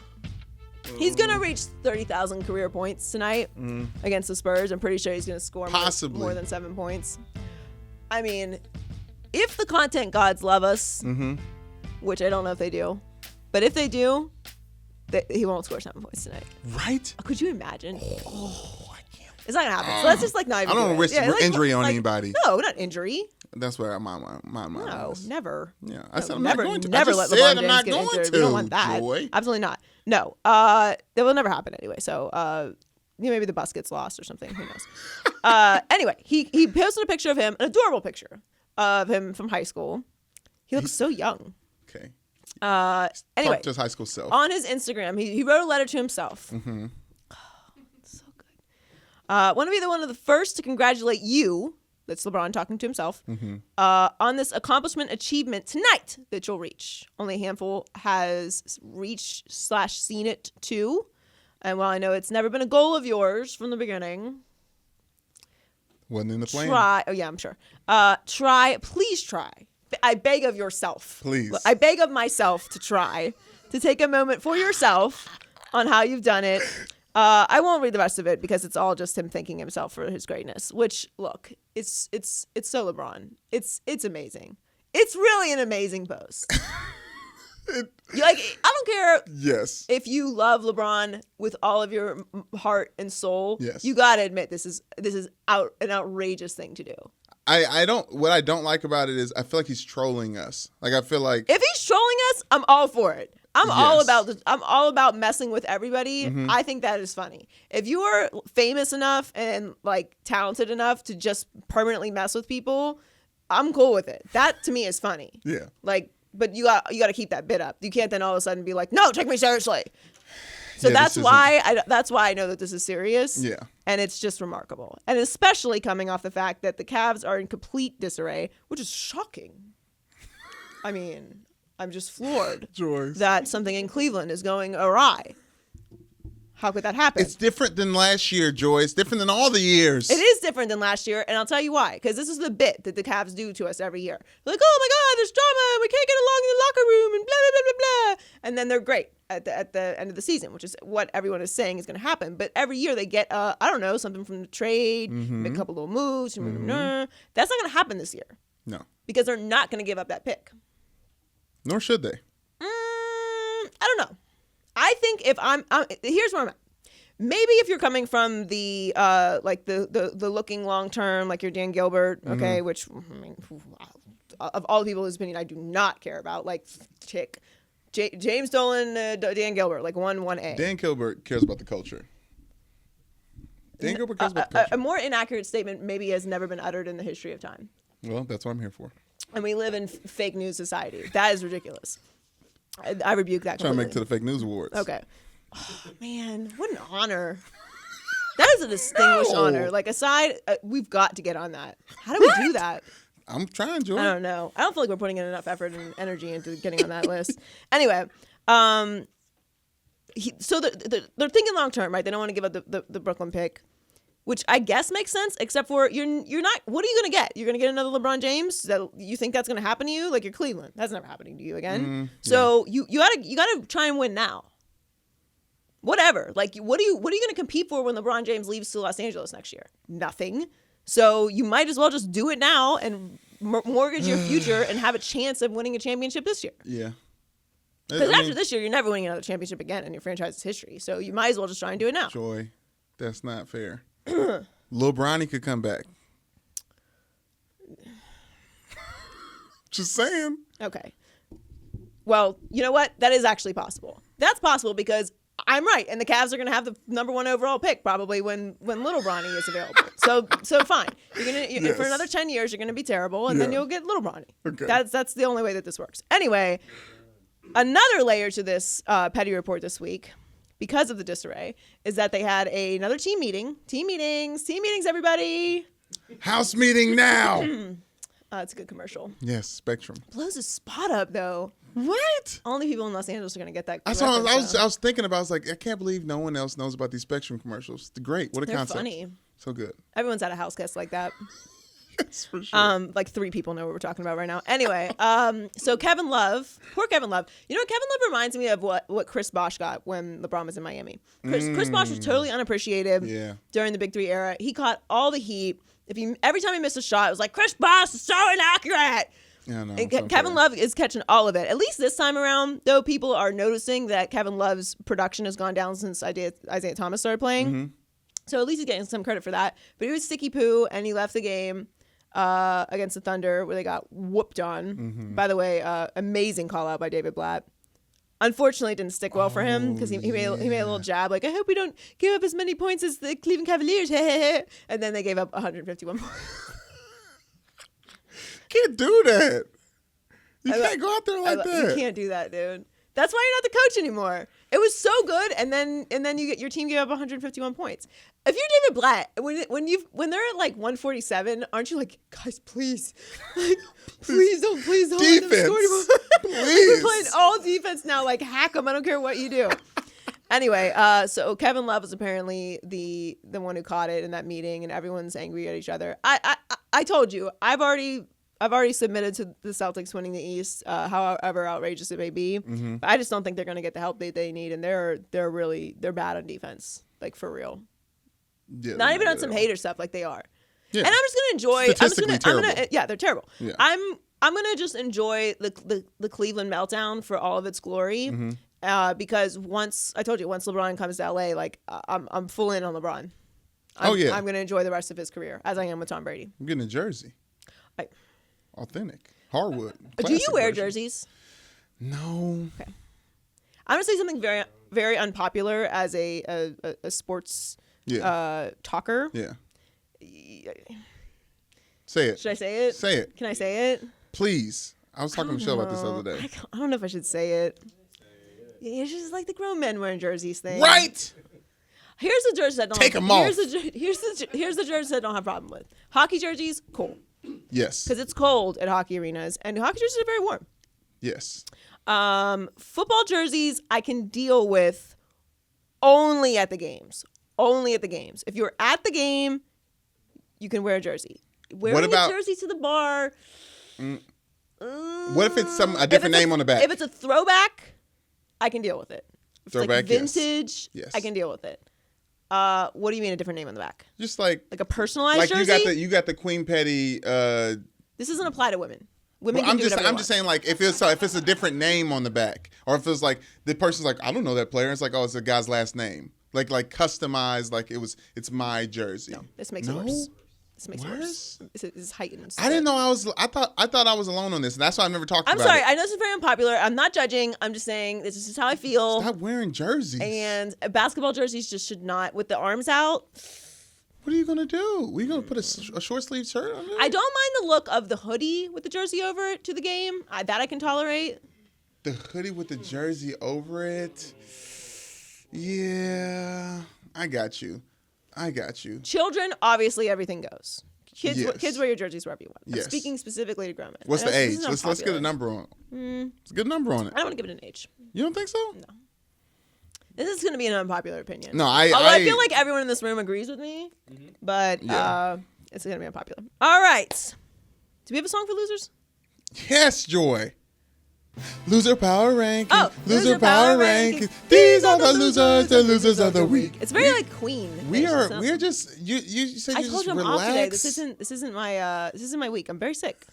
He's going to reach 30,000 career points tonight against the Spurs. I'm pretty sure he's going to score more than 7 points. I mean, if the content gods love us, which I don't know if they do, but if they do, he won't score 7 points tonight. Right? Could you imagine? Oh, I can't. It's not going to happen. So let's just not even I don't want to risk injury on anybody. No, not injury. That's where my No, never. Yeah, I said no, I'm not going to. Never let LeBron James get injured. We don't want that. Joy. Absolutely not. No, that will never happen anyway. So, maybe the bus gets lost or something. Who knows? Anyway, he posted a picture of him, an adorable picture of him from high school. He looks so young. Okay. Anyway, talk to his high school self. On his Instagram, he wrote a letter to himself. Mm-hmm. Oh, so good. Want to be one of the first to congratulate you. That's LeBron talking to himself on this accomplishment achievement tonight that you'll reach. Only a handful has reached / seen it too. And while I know it's never been a goal of yours from the beginning, wasn't in the plan. Try. Oh yeah, I'm sure. Please try. I beg of yourself. Please. I beg of myself to try to take a moment for yourself on how you've done it. I won't read the rest of it because it's all just him thanking himself for his greatness. Which, look, it's so LeBron. It's amazing. It's really an amazing post. I don't care. Yes. If you love LeBron with all of your heart and soul. Yes. You gotta admit this is an outrageous thing to do. What I don't like about it is I feel like he's trolling us. Like, I feel like if he's trolling us, I'm all for it. I'm all about messing with everybody. I think that is funny. If you are famous enough and like talented enough to just permanently mess with people, I'm cool with it. That to me is funny. Yeah. Like, but you got to keep that bit up. You can't then all of a sudden be like, "No, take me seriously." So that's why I know that this is serious. Yeah. And it's just remarkable. And especially coming off the fact that the Cavs are in complete disarray, which is shocking. I mean, I'm just floored Joyce. that something in Cleveland is going awry. How could that happen? It's different than last year, Joy. It's different than all the years. It is different than last year, and I'll tell you why. Because this is the bit that the Cavs do to us every year. They're like, oh my God, there's drama. We can't get along in the locker room, and blah, blah, blah, blah, blah. And then they're great at the end of the season, which is what everyone is saying is going to happen. But every year they get, I don't know, something from the trade, make a couple little moves. That's not going to happen this year. No. Because they're not going to give up that pick. Nor should they. I don't know. I think if here's where I'm at. Maybe if you're coming from the like the looking long term, like you're Dan Gilbert, okay, which I mean, of all the people whose opinion I do not care about, like James Dolan, Dan Gilbert, like 1A. Dan Gilbert cares about the culture. Dan Gilbert cares about the culture. A more inaccurate statement maybe has never been uttered in the history of time. Well, that's what I'm here for. And we live in fake news society. That is ridiculous. I rebuke that. Trying to make it to the fake news awards. Okay. Oh, man, what an honor. That is a distinguished honor. Like, aside, we've got to get on that. How do we do that? I'm trying, Joy. I don't know. I don't feel like we're putting in enough effort and energy into getting on that list. Anyway, so they're thinking long term, right? They don't want to give up the Brooklyn pick, which I guess makes sense, except for you're not. What are you going to get? You're going to get another LeBron James? You think that's going to happen to you? Like, you're Cleveland. That's never happening to you again. So you gotta try and win now. Whatever. Like, what are you going to compete for when LeBron James leaves to Los Angeles next year? Nothing. So you might as well just do it now and mortgage your future and have a chance of winning a championship this year. Yeah. Because after this year, you're never winning another championship again in your franchise's history. So you might as well just try and do it now. Joy, that's not fair. Lil Bronny could come back. Just saying. Okay. Well, you know what? That is actually possible. That's possible because I'm right, and the Cavs are going to have the #1 overall pick probably when Little Bronny is available. So fine. Yes. For another 10 years, you're going to be terrible, and then you'll get Little Bronny. Okay. That's the only way that this works. Anyway, another layer to this petty report this week, because of the disarray, is that they had another team meeting. Team meetings, everybody. House meeting now. It's a good commercial. Yes, Spectrum. Blows his spot up though. What? Only people in Los Angeles are going to get that. I was thinking about. I was like, I can't believe no one else knows about these Spectrum commercials. It's great. What a They're concept. Funny. So good. Everyone's had a house guest like that. Yes, for sure. Like 3 people know what we're talking about right now. Anyway, so Kevin Love, poor Kevin Love. You know, Kevin Love reminds me of what Chris Bosh got when LeBron was in Miami. Chris Bosh was totally unappreciated during the Big Three era. He caught all the heat. Every time he missed a shot, it was like, Chris Bosh is so inaccurate. Yeah, no, and Kevin Love is catching all of it. At least this time around, though, people are noticing that Kevin Love's production has gone down since Isaiah Thomas started playing. So at least he's getting some credit for that. But he was sticky poo, and he left the game against the Thunder where they got whooped on. By the way, amazing call out by David Blatt. Unfortunately, it didn't stick well for him because he made a little jab like, I hope we don't give up as many points as the Cleveland Cavaliers. And then they gave up 151 points. Can't do that. You can't go out there like that. You can't do that, dude. That's why you're not the coach anymore. It was so good, and then your team gave up 151 points. If you're David Blatt, when they're at like 147, aren't you like, guys, please, like, please don't let them score anymore. Please. We're playing all defense now. Like, hack them. I don't care what you do. Anyway, so Kevin Love was apparently the one who caught it in that meeting, and everyone's angry at each other. I told you, I've already submitted to the Celtics winning the East, however outrageous it may be. But I just don't think they're going to get the help they need, and they're bad on defense, like for real. Yeah, not even on some hater stuff, like they are. Yeah. And I'm just going to enjoy. Statistically terrible. Yeah, they're terrible. Yeah. I'm going to just enjoy the Cleveland meltdown for all of its glory, because once LeBron comes to LA, like I'm full in on LeBron. I'm going to enjoy the rest of his carear as I am with Tom Brady. I'm getting a jersey. Authentic. Hardwood. Do you wear version. jerseys? No. Okay. I'm going to say something very, very unpopular as a sports talker. Yeah. Say it. Should I say it? Say it. Can I say it? Please. I was talking to Michelle about this the other day. I don't know if I should say it. It's just like the grown men wearing jerseys thing. Right. Here's the jersey I don't Take them off. Here's the jersey I don't have a problem with. Hockey jerseys, cool. Yes. Because it's cold at hockey arenas, and hockey jerseys are very warm. Yes. Football jerseys I can deal with only at the games. Only at the games. If you're at the game, you can wear a jersey. Wearing a jersey to the bar. What if it's a different name on the back? If it's a throwback, I can deal with it. If it's Throwback, like vintage, yes. I can deal with it. What do you mean a different name on the back? Just like a personalized jersey? you got the Queen Petty. This doesn't apply to women. Women can do whatever they I'm want. just saying, like, if it's a different name on the back, or if it's like the person's like, I don't know that player. It's like, oh, it's the guy's last name. Like customized, like it's my jersey. No, this makes it worse. This makes it worse. This is heightened. I didn't know I thought I was alone on this. And that's why I've never talked about it. I'm sorry. I know this is very unpopular. I'm not judging. I'm just saying this is how I feel. Stop wearing jerseys. And basketball jerseys just should not, with the arms out. What are you gonna do? We gonna put a short sleeve shirt on it? I don't mind the look of the hoodie with the jersey over it to the game. That I can tolerate. The hoodie with the jersey over it. Yeah, I got you. Children, obviously, everything goes. Kids, Yes. Kids wear your jerseys wherever you want. I'm Yes. speaking specifically to grown men. What's I know the this age? is Let's get a unpopular. number on it. Let's get a number on it. I don't want to give it an age. You don't think so? No. This is going to be an unpopular opinion. No, I feel like everyone in this room agrees with me, but Yeah. it's going to be unpopular. All right. Do we have a song for losers? Yes, Joy. Loser power ranking. Oh, loser power ranking. These are the losers of the week. It's very like Queen. We're just you said I you told just you I'm relax. off today. This isn't my week. I'm very sick.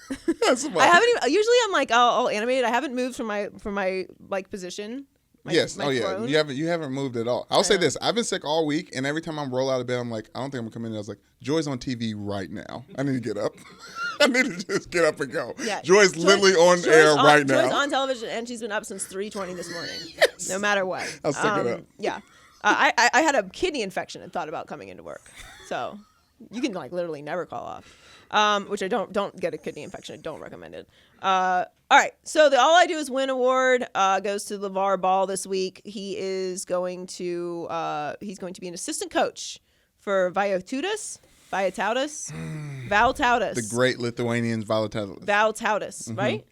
That's I haven't even, usually I'm like I'll animate it. I haven't moved from my like position. My throne. You haven't moved at all. I'll say this: I've been sick all week, and every time I roll out of bed, I'm like, I don't think I'm gonna come in. I was like, Joy's on TV right now. I need to get up. I need to just get up and go. Yeah. Joy's literally on air right now. Joy's on television, and she's been up since 3:20 this morning. Yes. No matter what. I'll suck it up. Yeah. I had a kidney infection and thought about coming into work. So you can like literally never call off. Which I don't get a kidney infection. I don't recommend it. All right. So the All I Do Is Win award goes to LaVar Ball this week. He is going to be an assistant coach for Vytautas. The great Lithuanians Vytautas, right?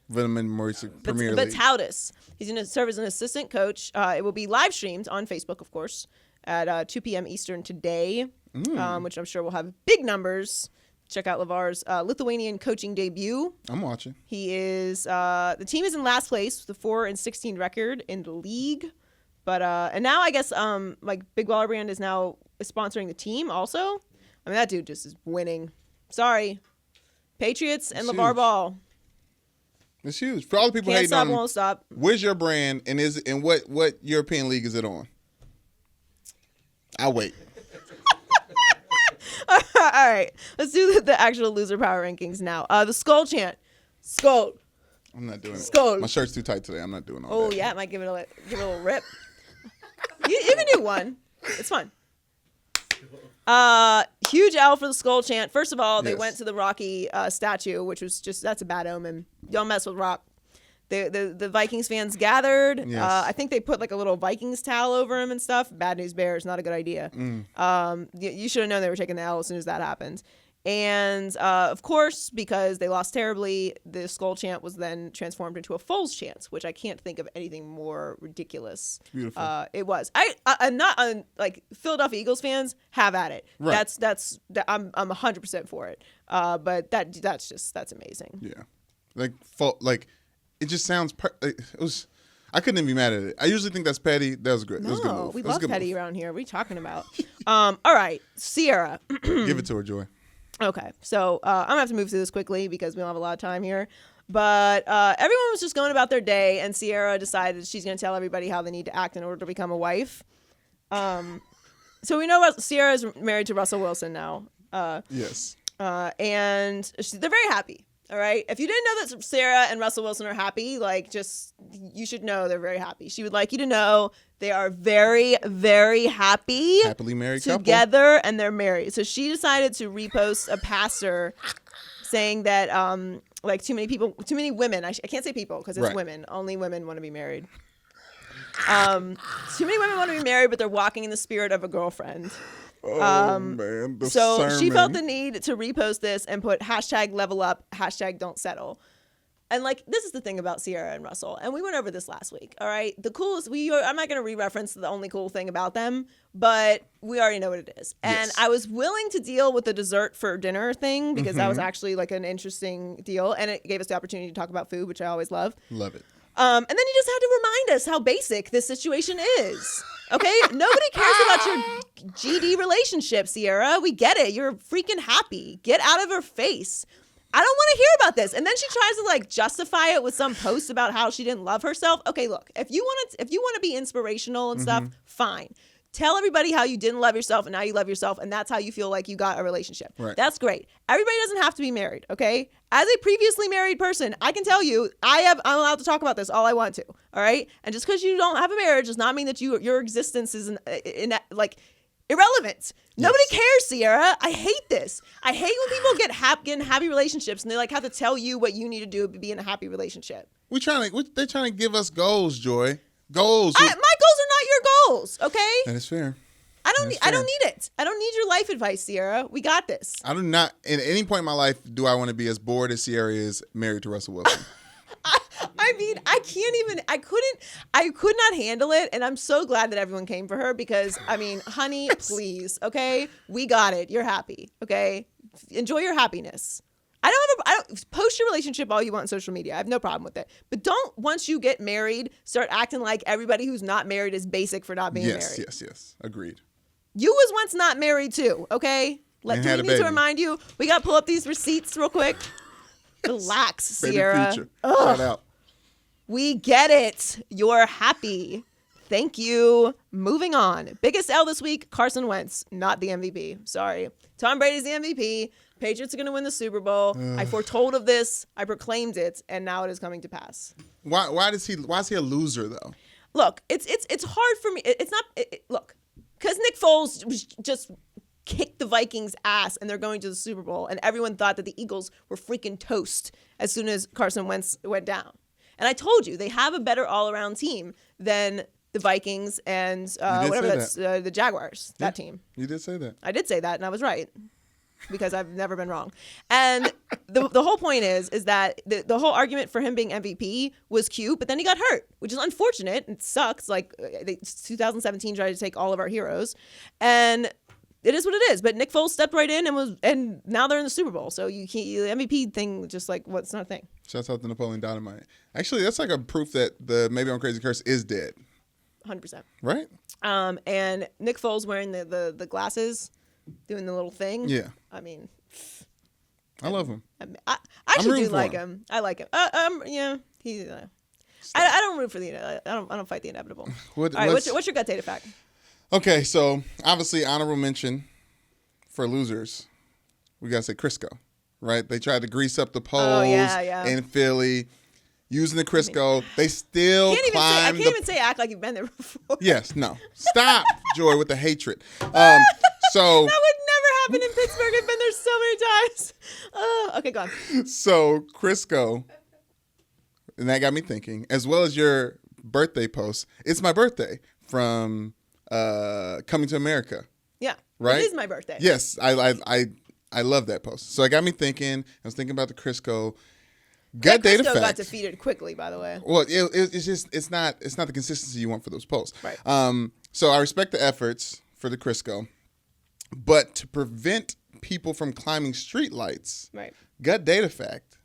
Premier League. Vytautas. He's going to serve as an assistant coach. It will be live streamed on Facebook, of course, at 2 p.m. Eastern today, which I'm sure will have big numbers. Check out LaVar's Lithuanian coaching debut. I'm watching. He is the team is in last place with a 4-16 record in the league, but and now I guess like Big Baller Brand is sponsoring the team also. I mean that dude just is winning. Sorry, Patriots and LaVar Ball. It's huge for all the people Can't hating stop, on him. won't stop. Where's your brand and what European league is it on? I'll wait. All right, let's do the actual loser power rankings now. The Skol chant. Skol. I'm not doing it. Skol. My shirt's too tight today. I'm not doing all that. Oh yeah, it might give it a little rip. you can do one. It's fun. Huge L for the Skol chant. First of all, they went to the Rocky statue, which was that's a bad omen. Don't mess with Rock. The Vikings fans gathered. Yes. I think they put like a little Vikings towel over him and stuff. Bad news bears, not a good idea. You should have known they were taking the L as soon as that happened. And of course, because they lost terribly, the Skol chant was then transformed into a Foles chant, which I can't think of anything more ridiculous. Beautiful. It was. I'm not like Philadelphia Eagles fans have at it. Right. I'm 100% for it. But that's amazing. Yeah, like it just sounds. It was. I couldn't even be mad at it. I usually think that's petty. That was great. No, it was a good move. we It was a love good petty move. around here. What are you talking about? All right, Ciara. Give it to her, Joy. Okay, so I'm gonna have to move through this quickly because we don't have a lot of time here. But everyone was just going about their day, and Ciara decided she's gonna tell everybody how they need to act in order to become a wife. So we know Ciara is married to Russell Wilson now. Yes. And they're very happy. All right. If you didn't know that Ciara and Russell Wilson are happy, you should know they're very happy. She would like you to know they are very, very happy. Happily married together, and they're married. So she decided to repost a pastor saying that too many women. I can't say people because it's women. Only women want to be married. Too many women want to be married, but they're walking in the spirit of a girlfriend. Oh man! So she felt the need to repost this and put #level up, #don't settle. And like, this is the thing about Ciara and Russell, and we went over this last week. All right, the coolest. I'm not going to re-reference the only cool thing about them, but we already know what it is. And Yes. I was willing to deal with the dessert for dinner thing because that was actually like an interesting deal, and it gave us the opportunity to talk about food, which I always love. Love it. And then you just had to remind us how basic this situation is. Okay, nobody cares about your GD relationship, Ciara. We get it. You're freaking happy. Get out of her face. I don't want to hear about this. And then she tries to like justify it with some post about how she didn't love herself. Okay, look, if you want to be inspirational and stuff, fine. Tell everybody how you didn't love yourself and now you love yourself, and that's how you feel like you got a relationship. Right. That's great. Everybody doesn't have to be married, okay? As a previously married person, I can tell you I'm allowed to talk about this all I want to, all right? And just because you don't have a marriage does not mean that your existence is irrelevant. Nobody cares, Ciara. I hate this. I hate when people get in happy relationships and they like have to tell you what you need to do to be in a happy relationship. They're trying to give us goals, Joy. Goals. My goals are not your goals, okay? That is fair. I don't need it. I don't need your life advice, Ciara. We got this. I do not, at any point in my life, do I want to be as bored as Ciara is married to Russell Wilson. I mean, I could not handle it. And I'm so glad that everyone came for her because, I mean, honey, please, okay? We got it. You're happy, okay? Enjoy your happiness. I don't post your relationship all you want on social media. I have no problem with it. But don't, once you get married, start acting like everybody who's not married is basic for not being married. Yes. Agreed. You was once not married too, okay? Do we need to remind you? We got to pull up these receipts real quick. Relax, Baby Ciara. future. Shout out. We get it. You're happy. Thank you. Moving on. Biggest L this week, Carson Wentz, not the MVP. Sorry. Tom Brady's the MVP. Patriots are going to win the Super Bowl. I foretold of this. I proclaimed it, and now it is coming to pass. Why is he a loser though? Look, it's hard for me. It's not. Look, because Nick Foles just kicked the Vikings' ass, and they're going to the Super Bowl, and everyone thought that the Eagles were freaking toast as soon as Carson Wentz went down. And I told you they have a better all-around team than the Vikings and the Jaguars. That team. You did say that. I did say that, and I was right. Because I've never been wrong. And the whole point is that the whole argument for him being MVP was cute, but then he got hurt, which is unfortunate. It sucks. Like, 2017 tried to take all of our heroes. And it is what it is. But Nick Foles stepped right in and now they're in the Super Bowl. So you can't, the MVP thing, just like, it's not a thing. Shouts out to Napoleon Dynamite. Actually, that's like a proof that the Maybe I'm Crazy curse is dead. 100%. Right? And Nick Foles wearing the glasses, doing the little thing. Yeah. I mean, I love him. I actually do like him. him. I like him. Yeah, he. I don't root for I don't fight the inevitable. All right, what's your gut data fact? Okay, so obviously honorable mention for losers. We gotta say Crisco, right? They tried to grease up the poles in Philly using the Crisco. They still I can't even say act like you've been there before. Yes, no. Stop, Joy, with the hatred. So that would never happen in Pittsburgh. I've been there so many times. Okay, go on. So Crisco, and that got me thinking, as well as your birthday post. It's my birthday from Coming to America. Yeah, right. It is my birthday. Yes, I love that post. So it got me thinking. I was thinking about the Crisco. Gut data fact. got defeated quickly, by the way. Well, it's not the consistency you want for those posts. Right. So I respect the efforts for the Crisco, but to prevent people from climbing street lights, right. Gut data fact,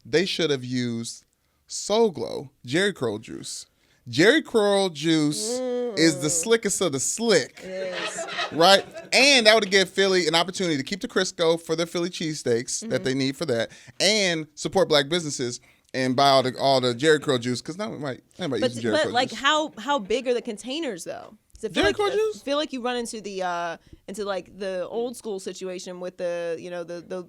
they should have used Soul Glow Jheri Curl juice. Jheri Curl juice is the slickest of the slick. It is. Right? And that would give Philly an opportunity to keep the Crisco for their Philly cheesesteaks that they need for that, and support black businesses and buy all the Jheri Curl juice, because nobody using Jheri Curl juice. But like, how big are the containers though? Jheri Curl juice? I feel like you run into the old school situation with the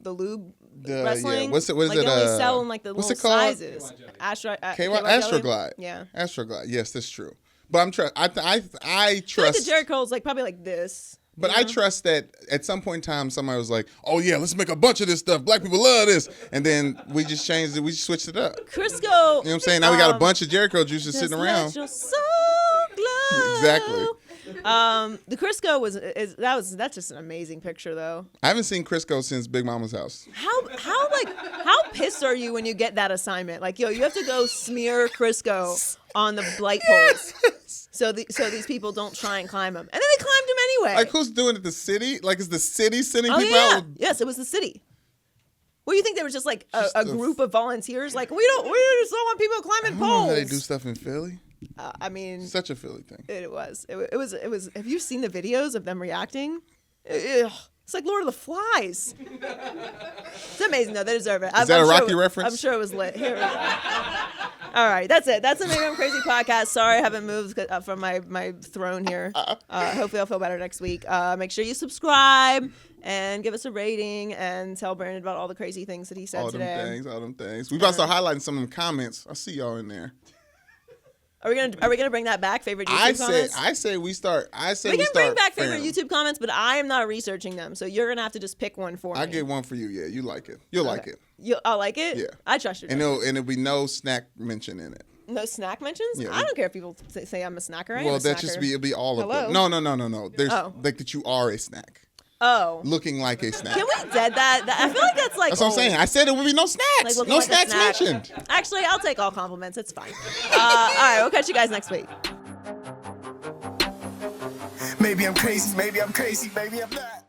lube wrestling. Yeah. What is like it? They only sell in like the little sizes. Astroglide. Yeah. Astroglide. Yes, that's true. But I'm I trust. Like the Jheri Curl's like probably like this. But I trust that at some point in time, somebody was like, "Oh yeah, let's make a bunch of this stuff. Black people love this," and then we just changed it. We just switched it up. Crisco. You know what I'm saying? Now we got a bunch of Jheri Curl juices sitting around. Let your soul glow. Exactly. The Crisco that's just an amazing picture though. I haven't seen Crisco since Big Mama's house. How pissed are you when you get that assignment? Like, yo, you have to go smear Crisco on the light poles. So these people don't try and climb them. And then they climbed them anyway. Like, who's doing it? The city? Like, is the city sending Oh, people yeah. out? Yes, it was the city. What do you think? They were just like a group of volunteers? Like, we just don't want people climbing I don't know poles. how they do stuff in Philly. I mean, Such a Philly thing. it was. Have you seen the videos of them reacting? Ugh. It's like Lord of the Flies. It's amazing though. They deserve it. Is that a Rocky reference? I'm sure it was lit. Here we go. All right, that's it. That's the Maybe I'm Crazy podcast. Sorry I haven't moved from my throne here. Hopefully I'll feel better next week. Make sure you subscribe and give us a rating and tell Brandon about all the crazy things that he said today. All them things. We about to start highlighting some of them comments. I see y'all in there. Are we gonna bring that back? Favorite YouTube comments? I say we start. We can bring back favorite YouTube comments, but I am not researching them, so you're gonna have to just pick one for me. I get one for you. Yeah, you like it. You'll like it. I'll like it. Yeah, I trust you. And it'll be no snack mention in it. No snack mentions? Yeah. I don't care if people say I'm a snacker. Well, it'll be all of them. Hello? No. There's like that you are a snack. Oh. Looking like a snack. Can we dead that? I feel like that's like. That's what I'm saying. I said it would be no snacks. Like no like snacks mentioned. Actually, I'll take all compliments. It's fine. All right, we'll catch you guys next week. Maybe I'm crazy, maybe I'm crazy, maybe I'm not.